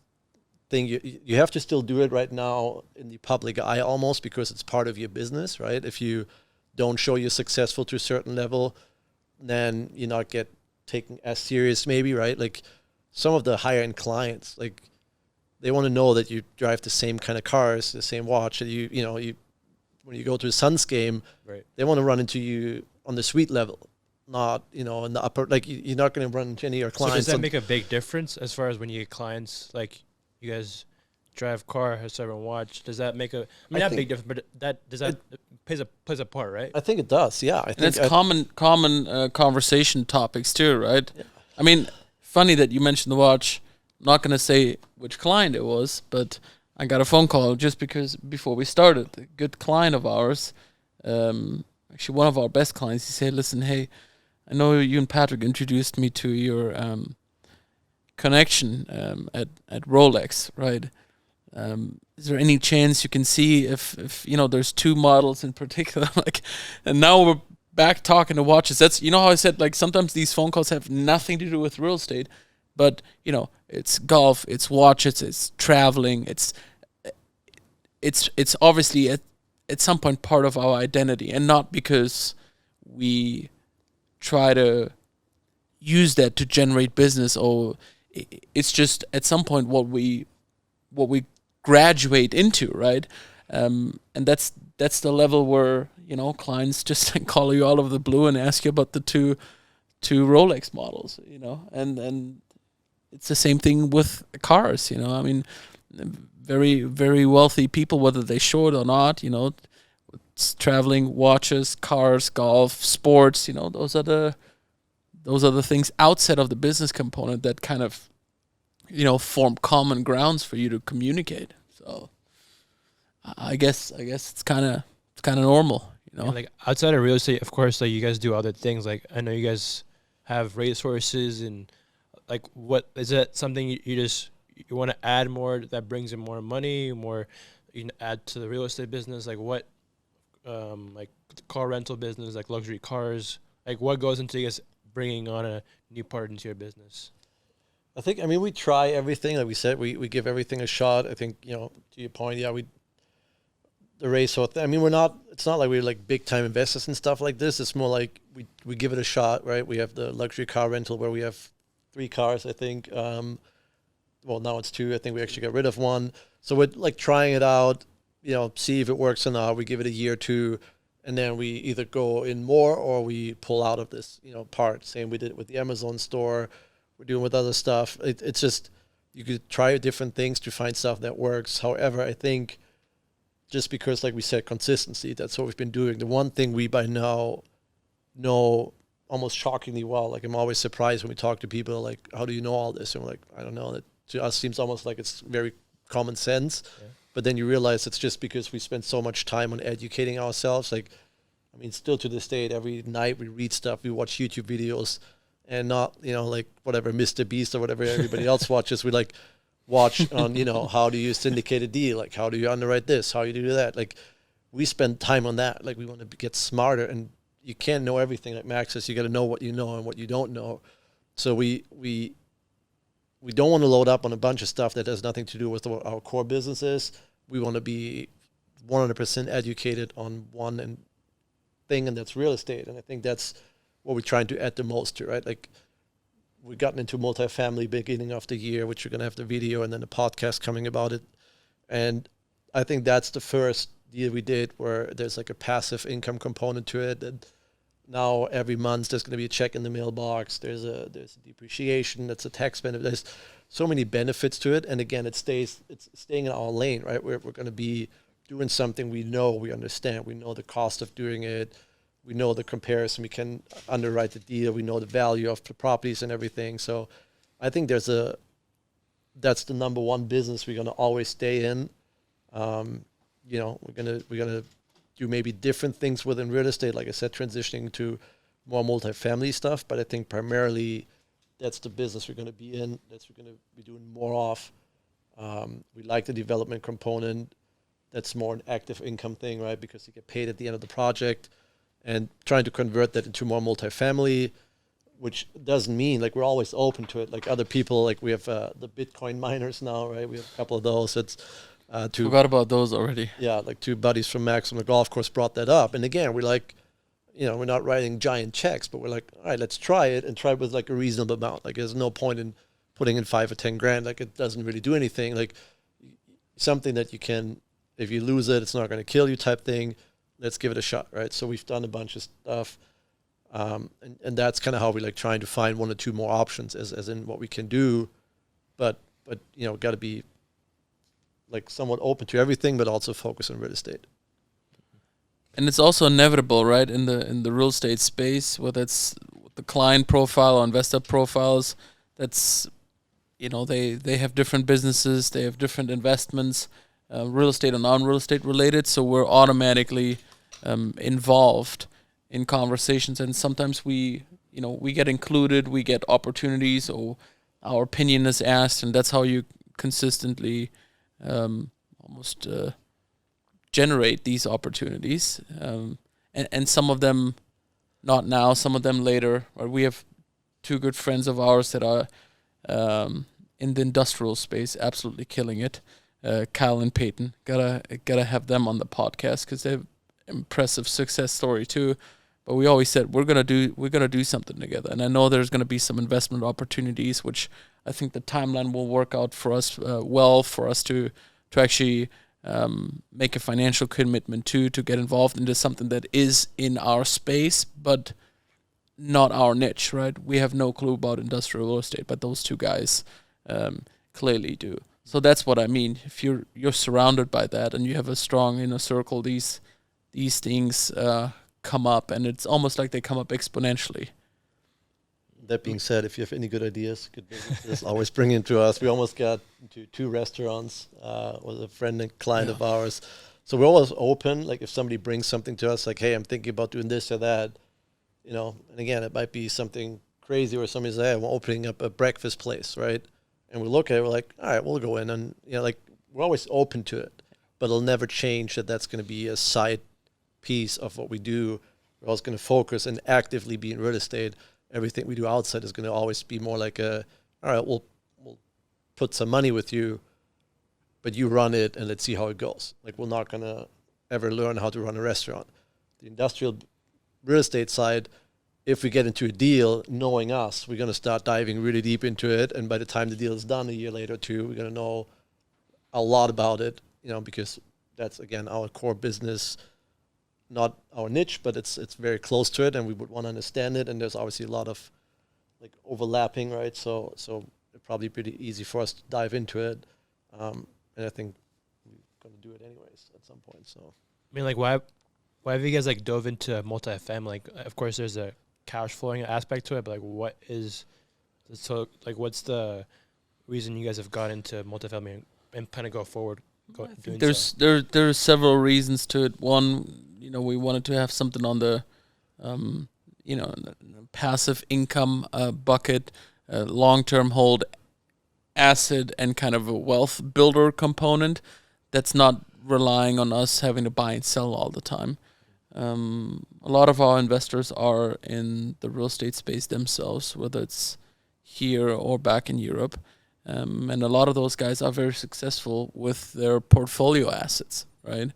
thing you have to still do it right now in the public eye almost, because it's part of your business, right? If you don't show you're successful to a certain level, then you not get taken as serious maybe, right? Like some of the higher end clients, like they want to know that you drive the same kind of cars, the same watch, that you when you go to a Suns game, right, they want to run into you on the suite level, not in the upper. Like you're not going to run into any of your clients. So does that make a big difference as far as when you get clients, like you guys drive car, have certain watch? Does that make not big difference, but that plays a part, right? I think it does. Yeah, I think it's common conversation topics too, right? Yeah. I mean, funny that you mentioned the watch. I'm not going to say which client it was, but I got a phone call just before we started. A good client of ours, actually one of our best clients, he said, listen, hey, I know you and Patrick introduced me to your connection at Rolex, right? Is there any chance you can see if there's two models in particular, like, and now we're back talking to watches. That's how I said, like, sometimes these phone calls have nothing to do with real estate, but it's golf, it's watches, it's traveling, it's obviously at some point part of our identity, and not because we try to use that to generate business, or it's just at some point what we graduate into, right? And that's the level where, you know, clients just call you out of the blue and ask you about the two Rolex models, you know, and it's the same thing with cars, you know. I mean, very, very wealthy people, whether they show it or not, you know, traveling, watches, cars, golf, sports, you know, those are the things outside of the business component that kind of, you know, form common grounds for you to communicate. So I guess it's kind of normal, you know. And like outside of real estate, of course, like you guys do other things. Like I know you guys have racehorses, and like, what is that something you want to add more that brings in more money, more you can add to the real estate business? Like what, like the car rental business, like luxury cars, like what goes into you guys bringing on a new part into your business? I mean, we try everything. Like we said, we give everything a shot. I think, you know, to your point, yeah, the race. I mean, it's not like we're like big time investors and stuff like this. It's more like we give it a shot, right? We have the luxury car rental where we have 3 cars, I think. Well, now it's 2. I think we actually got rid of 1. So we're like trying it out, you know, see if it works or not. We give it a year or 2, and then we either go in more or we pull out of this, you know, part. Same we did with the Amazon store. We're doing with other stuff. It's just, you could try different things to find stuff that works. However, I think just because, like we said, consistency, that's what we've been doing. The one thing we by now know almost shockingly well, like I'm always surprised when we talk to people, like, how do you know all this? And we're like, I don't know. It to us seems almost like it's very common sense. Yeah. But then you realize it's just because we spend so much time on educating ourselves. Like, I mean, still to this day, every night we read stuff, we watch YouTube videos, and not, you know, like whatever Mr. Beast or whatever everybody else watches. We like watch on, you know, how do you syndicate a deal? Like, how do you underwrite this? How do you do that? Like, we spend time on that. Like, we want to get smarter, and you can't know everything. Like Max says, you got to know what you know and what you don't know. So we don't want to load up on a bunch of stuff that has nothing to do with what our core business is. We want to be 100% educated on one thing, and that's real estate. And I think that's what we're trying to add the most to, right? Like, we've gotten into multifamily beginning of the year, which we're going to have the video and then the podcast coming about it. And I think that's the first deal we did where there's like a passive income component to it. And now every month there's going to be a check in the mailbox. There's a depreciation. That's a tax benefit. There's so many benefits to it. And again, it's staying in our lane, right? We're going to be doing something we know, we understand. We know the cost of doing it. We know the comparison. We can underwrite the deal. We know the value of the properties and everything. So I think that's the number one business we're going to always stay in. You know, we're gonna do maybe different things within real estate, like I said, transitioning to more multifamily stuff. But I think primarily that's the business we're going to be in. That's we're going to be doing more of. We like the development component. That's more an active income thing, right? Because you get paid at the end of the project. And trying to convert that into more multifamily, which doesn't mean, like, we're always open to it. Like other people, like we have the Bitcoin miners now, right? We have a couple of those. It's forgot about those already. Yeah, like 2 buddies from Max on the golf course brought that up. And again, we're like, you know, we're not writing giant checks, but we're like, all right, let's try it, and try it with like a reasonable amount. Like, there's no point in putting in 5 or 10 grand. Like, it doesn't really do anything. Like, something that you can, if you lose it, it's not going to kill you type thing. Let's give it a shot, right? So we've done a bunch of stuff, and that's kind of how we like trying to find 1 or 2 more options as in what we can do, but you know, got to be like somewhat open to everything, but also focus on real estate. And it's also inevitable, right? In the real estate space, whether it's the client profile or investor profiles, that's, you know, they have different businesses, they have different investments, real estate and non-real estate related. So we're automatically involved in conversations, and sometimes we get included, we get opportunities, or our opinion is asked, and that's how you consistently almost generate these opportunities. And some of them not now, some of them later. We have 2 good friends of ours that are in the industrial space, absolutely killing it. Kyle and Peyton. Gotta have them on the podcast because they have impressive success story too. But we always said we're gonna do something together, and I know there's gonna be some investment opportunities, which I think the timeline will work out for us well for us to actually make a financial commitment to get involved into something that is in our space, but not our niche, right? We have no clue about industrial real estate, but those two guys clearly do. So that's what I mean. If you're surrounded by that and you have a strong inner circle, these things come up, and it's almost like they come up exponentially. That being said, if you have any good ideas, good businesses, always bring it to us. We almost got into 2 restaurants with a friend and client of ours. So we're always open. Like if somebody brings something to us, like, hey, I'm thinking about doing this or that, and again, it might be something crazy where somebody's like, hey, I'm opening up a breakfast place, right? And we look at it, we're like, all right, we'll go in. And, we're always open to it. But it'll never change that's going to be a side piece of what we do. We're always going to focus and actively be in real estate. Everything we do outside is going to always be more like all right, we'll put some money with you, but you run it and let's see how it goes. Like we're not going to ever learn how to run a restaurant. The industrial real estate side, if we get into a deal, knowing us, we're going to start diving really deep into it. And by the time the deal is done a year later or two, we're going to know a lot about it, because that's, again, our core business. Not our niche, but it's very close to it, and we would want to understand it. And there's obviously a lot of overlapping, right? So it's probably pretty easy for us to dive into it, and I think we're going to do it anyways at some point. So I mean, why have you guys dove into multifamily? Of course, there's a cash flowing aspect to it, but what's the reason you guys have got into multifamily and kind of go forward? There's several reasons to it. One, we wanted to have something on the, passive income bucket, long-term hold asset, and kind of a wealth builder component that's not relying on us having to buy and sell all the time. A lot of our investors are in the real estate space themselves, whether it's here or back in Europe. And a lot of those guys are very successful with their portfolio assets, right?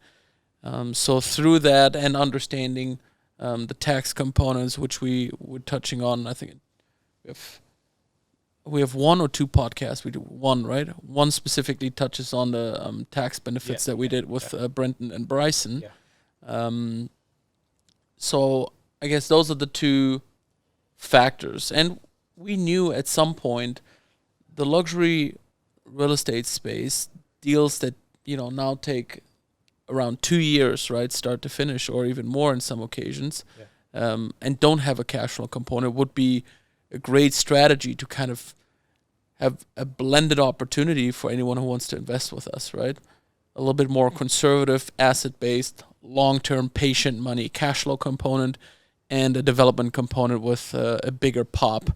So through that and understanding the tax components, which we were touching on, I think we have 1 or 2 podcasts. We do one, right? One specifically touches on the tax benefits that we did with Brenton and Bryson. Yeah. So I guess those are the 2 factors. And we knew at some point the luxury real estate space, deals that, now take around 2 years, right, start to finish, or even more in some occasions, and don't have a cash flow component, would be a great strategy to kind of have a blended opportunity for anyone who wants to invest with us, right? A little bit more conservative, asset-based, long-term, patient money, cash flow component, and a development component with a bigger pop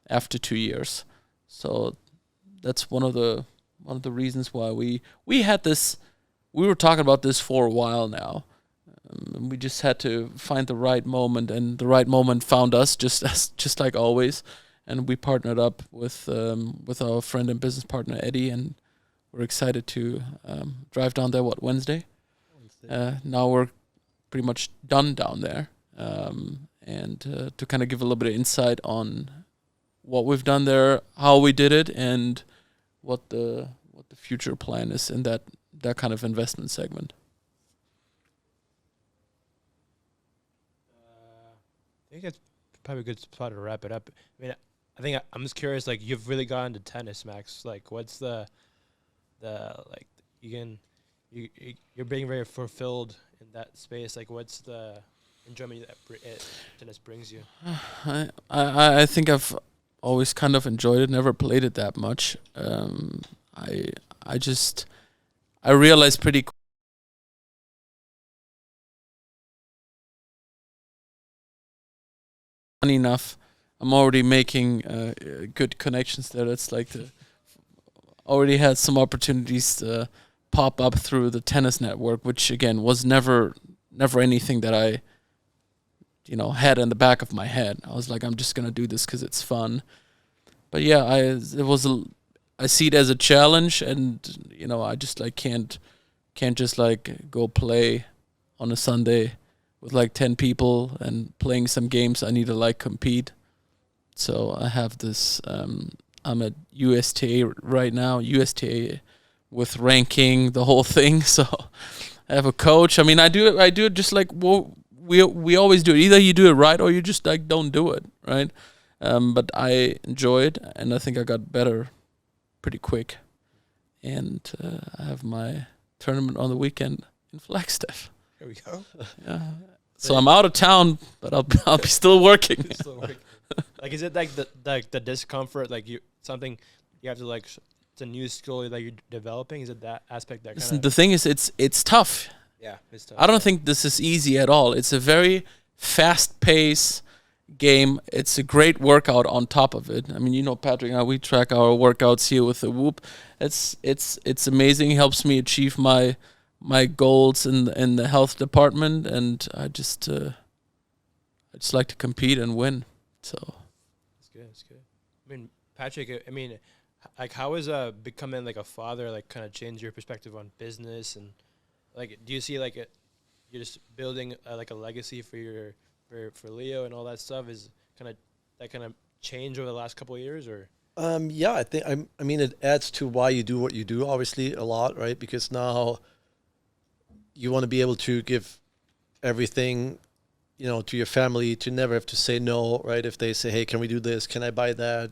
after 2 years. So that's one of the reasons why we had this. We were talking about this for a while now. We just had to find the right moment, and the right moment found us, just like always. And we partnered up with our friend and business partner Eddie, and we're excited to drive down there. Wednesday? Now we're pretty much done down there, and to kind of give a little bit of insight on what we've done there, how we did it, and what the future plan is in that kind of investment segment. I think it's probably a good spot to wrap it up. I mean, I think I'm just curious. You've really got into tennis, Max. What's the you're being very fulfilled in that space. What's the enjoyment that tennis brings you? I think I've always kind of enjoyed it. Never played it that much. I realized pretty quick enough. I'm already making good connections there. It's already had some opportunities to pop up through the tennis network, which again was never anything that I had in the back of my head. I was like, I'm just gonna do this because it's fun. But yeah, it was I see it as a challenge, and I just like can't just like go play on a Sunday with like 10 people and playing some games. I need to like compete. So I have this. I'm at USTA right now. USTA with ranking the whole thing. So I have a coach. I mean, I do it just like we always do it. Either you do it right or you just like don't do it, right? But I enjoy it, and I think I got better pretty quick. And I have my tournament on the weekend in Flagstaff. Here we go. Yeah. So I'm out of town, but I'll be still working. Still working. Like, is it like the discomfort, like something you have to like? It's a new skill that you're developing. Is it that aspect that? Listen, the thing is, it's tough. Yeah, it's tough. I don't think this is easy at all. It's a very fast-paced game. It's a great workout on top of it. I mean, Patrick and I, we track our workouts here with the Whoop. It's amazing. It helps me achieve my goals in the health department, and I just like to compete and win. So it's good. It's good. I mean, Patrick. I mean, like, how is becoming like a father like kind of change your perspective on business, and like, do you see like you're just building like a legacy for Leo and all that stuff? Is kind of change over the last couple of years, or? Yeah, I think I mean it adds to why you do what you do, obviously, a lot, right? Because now you want to be able to give everything, to your family, to never have to say no, right? If they say, hey, can we do this? Can I buy that?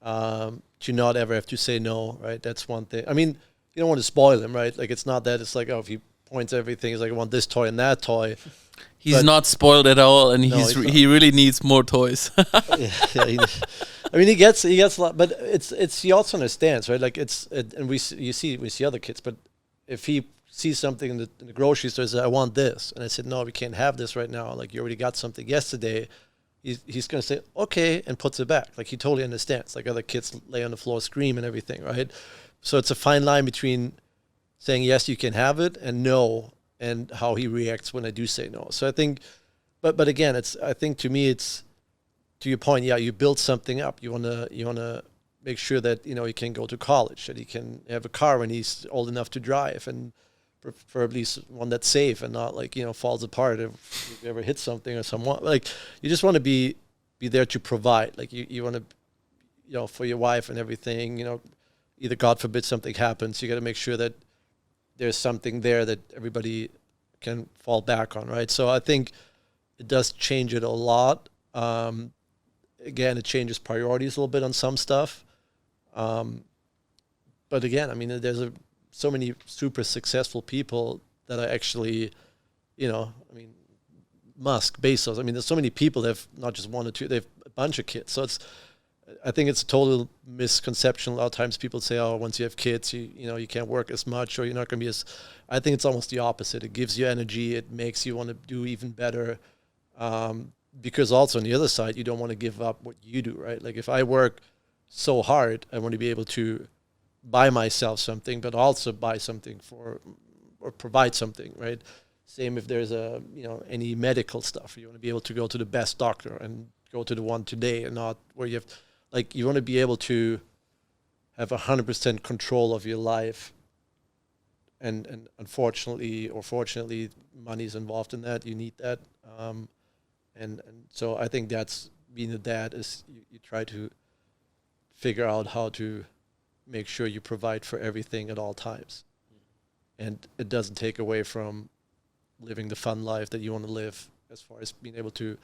To not ever have to say no, right? That's one thing. I mean, you don't want to spoil him, right? Like, it's not that. It's like, if he points everything, it's like, I want this toy and that toy. He's not spoiled at all, and No, he really needs more toys. He gets a lot, but he also understands, right? Like, and we see other kids, but if he sees something in the grocery store, says, I want this, and I said, no, we can't have this right now. Like, you already got something yesterday. He's going to say, okay, and puts it back. Like, he totally understands. Like, other kids lay on the floor, scream and everything, right? So it's a fine line between saying, yes, you can have it, and no, and how he reacts when I do say no. So I think, but again, I think to me, it's, to your point, yeah, you build something up. You want to make sure that, he can go to college, that he can have a car when he's old enough to drive, and preferably one that's safe and not like, falls apart if you ever hit something or someone. Like, you just want to be there to provide. Like, you want to, for your wife and everything, either God forbid something happens, you got to make sure that there's something there that everybody can fall back on, right? So I think it does change it a lot. Again, it changes priorities a little bit on some stuff. But again, I mean, there's so many super successful people that are actually, Musk, Bezos. I mean, there's so many people that have not just one or two, they have a bunch of kids. So I think it's a total misconception. A lot of times people say, oh, once you have kids, you can't work as much, or you're not going to be as, I think it's almost the opposite. It gives you energy. It makes you want to do even better. Because also on the other side, you don't want to give up what you do, right? Like, if I work so hard, I want to be able to buy myself something, but also buy something or provide something, right? Same if there's any medical stuff. You want to be able to go to the best doctor and go to the one today, and not where you have, like, you want to be able to have 100% control of your life. And unfortunately or fortunately, money's involved in that. You need that. And so I think that's, being a dad, is you try to figure out how to make sure you provide for everything at all times. And it doesn't take away from living the fun life that you want to live, as far as being able to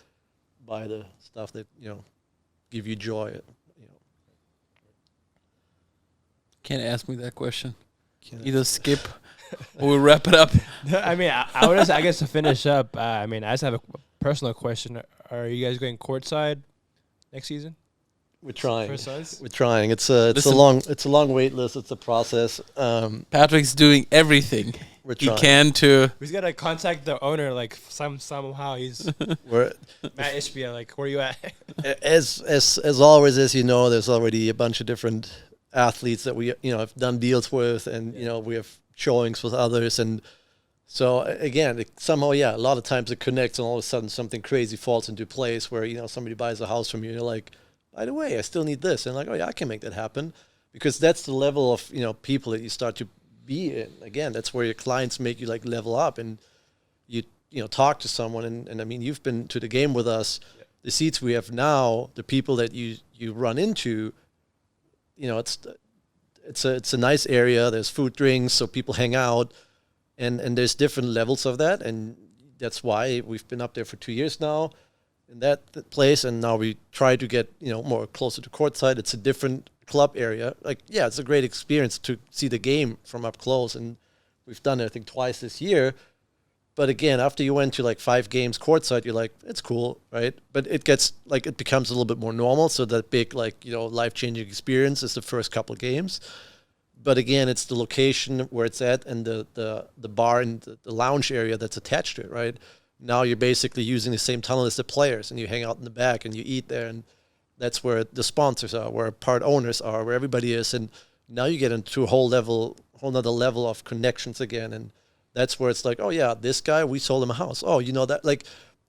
buy the stuff that, give you joy. Can't ask me that question. Either skip or we'll wrap it up. I mean, I would just, I guess, to finish up, I just have a personal question. Are you guys going courtside next season? We're trying. First size? We're trying. It's a long wait list. It's a process. Patrick's doing everything We're he trying. can to. He's got to contact the owner, like, somehow. He's We're Matt Ishbia, like, where you at? as always, as you know, there's already a bunch of different athletes that we have done deals with, and we have showings with others, and so again, somehow, a lot of times it connects, and all of a sudden something crazy falls into place where somebody buys a house from you, and you're like, by the way, I still need this, and like, oh yeah, I can make that happen, because that's the level of, people that you start to be in. Again, that's where your clients make you like level up, and you talk to someone, and I mean, you've been to the game with us. Yeah. The seats we have now, the people that you run into, it's a nice area. There's food, drinks, so people hang out, and there's different levels of that, and that's why we've been up there for 2 years now in that place, and now we try to get more closer to courtside. It's a different club area. Like, yeah, it's a great experience to see the game from up close, and we've done it I think twice this year. But again, after you went to like 5 games courtside, you're like, it's cool, right? But it becomes a little bit more normal. So that big, life-changing experience is the first couple of games. But again, it's the location where it's at, and the bar and the lounge area that's attached to it, right? Now you're basically using the same tunnel as the players, and you hang out in the back and you eat there, and that's where the sponsors are, where part owners are, where everybody is. And now you get into a whole nother level of connections again. And that's where it's like, oh yeah, this guy, we sold him a house. Oh, that,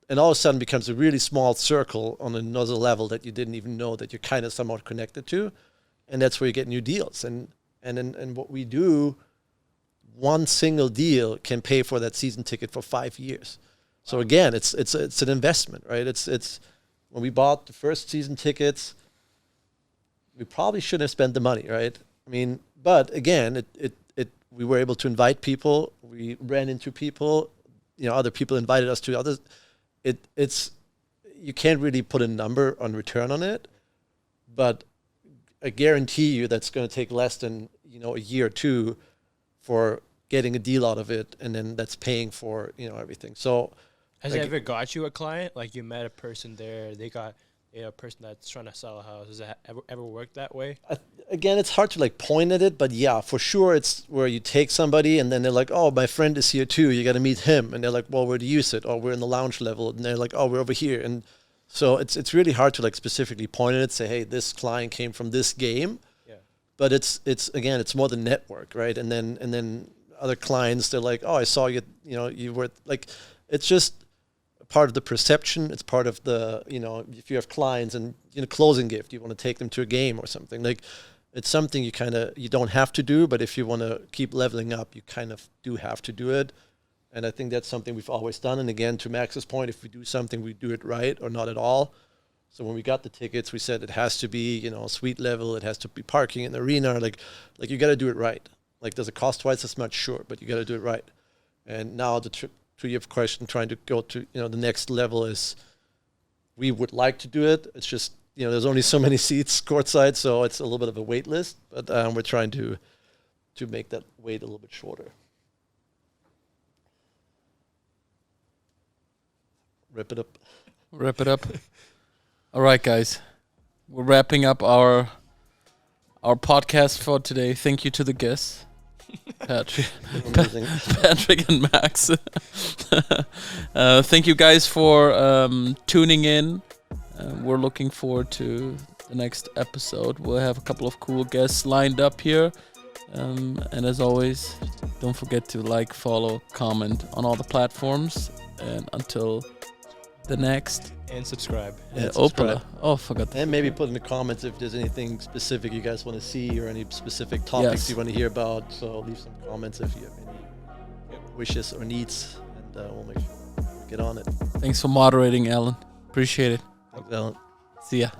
and all of a sudden becomes a really small circle on another level that you didn't even know that you're kind of somewhat connected to. And that's where you get new deals. And what we do, one single deal can pay for that season ticket for 5 years. So again, it's an investment, right? It's when we bought the first season tickets, we probably shouldn't have spent the money, right? I mean, but again, we were able to invite people. We ran into people, other people invited us to others. It's you can't really put a number on return on it, but I guarantee you that's going to take less than a year or two for getting a deal out of it, and then that's paying for everything. So, has it ever got you a client? Like, you met a person there, they got a person that's trying to sell a house. Has it ever worked that way? Again, it's hard to point at it, but yeah, for sure, it's where you take somebody and then they're like, oh, my friend is here too, you got to meet him, and they're like, well, where do you sit? Or we're in the lounge level, and they're like, oh, we're over here. And so it's really hard to specifically point at it, say, hey, this client came from this game. Yeah. But it's again, it's more the network, right? And then other clients, they're like, oh, I saw you, you were it's just part of the perception. It's part of the, if you have clients and closing gift, you want to take them to a game or something, it's something you don't have to do, but if you want to keep leveling up, you kind of do have to do it. And I think that's something we've always done. And again, to Max's point, if we do something, we do it right or not at all. So when we got the tickets, we said it has to be, suite level. It has to be parking in the arena. You got to do it right. Does it cost twice as much? Sure, but you got to do it right. And now to your question, trying to go to, the next level is, we would like to do it. It's just, there's only so many seats courtside, so it's a little bit of a wait list. But we're trying to make that wait a little bit shorter. Wrap it up. All right, guys. We're wrapping up our podcast for today. Thank you to the guests, Patrick and Max. Thank you guys for tuning in. We're looking forward to the next episode. We'll have a couple of cool guests lined up here. And as always, don't forget to follow, comment on all the platforms. And until the next, and subscribe. Opala. Oh, forgot. And maybe put in the comments if there's anything specific you guys want to see or any specific topics you want to hear about. So leave some comments if you have any wishes or needs, and we'll make sure we get on it. Thanks for moderating, Alan. Appreciate it. Thanks, Alan. See ya.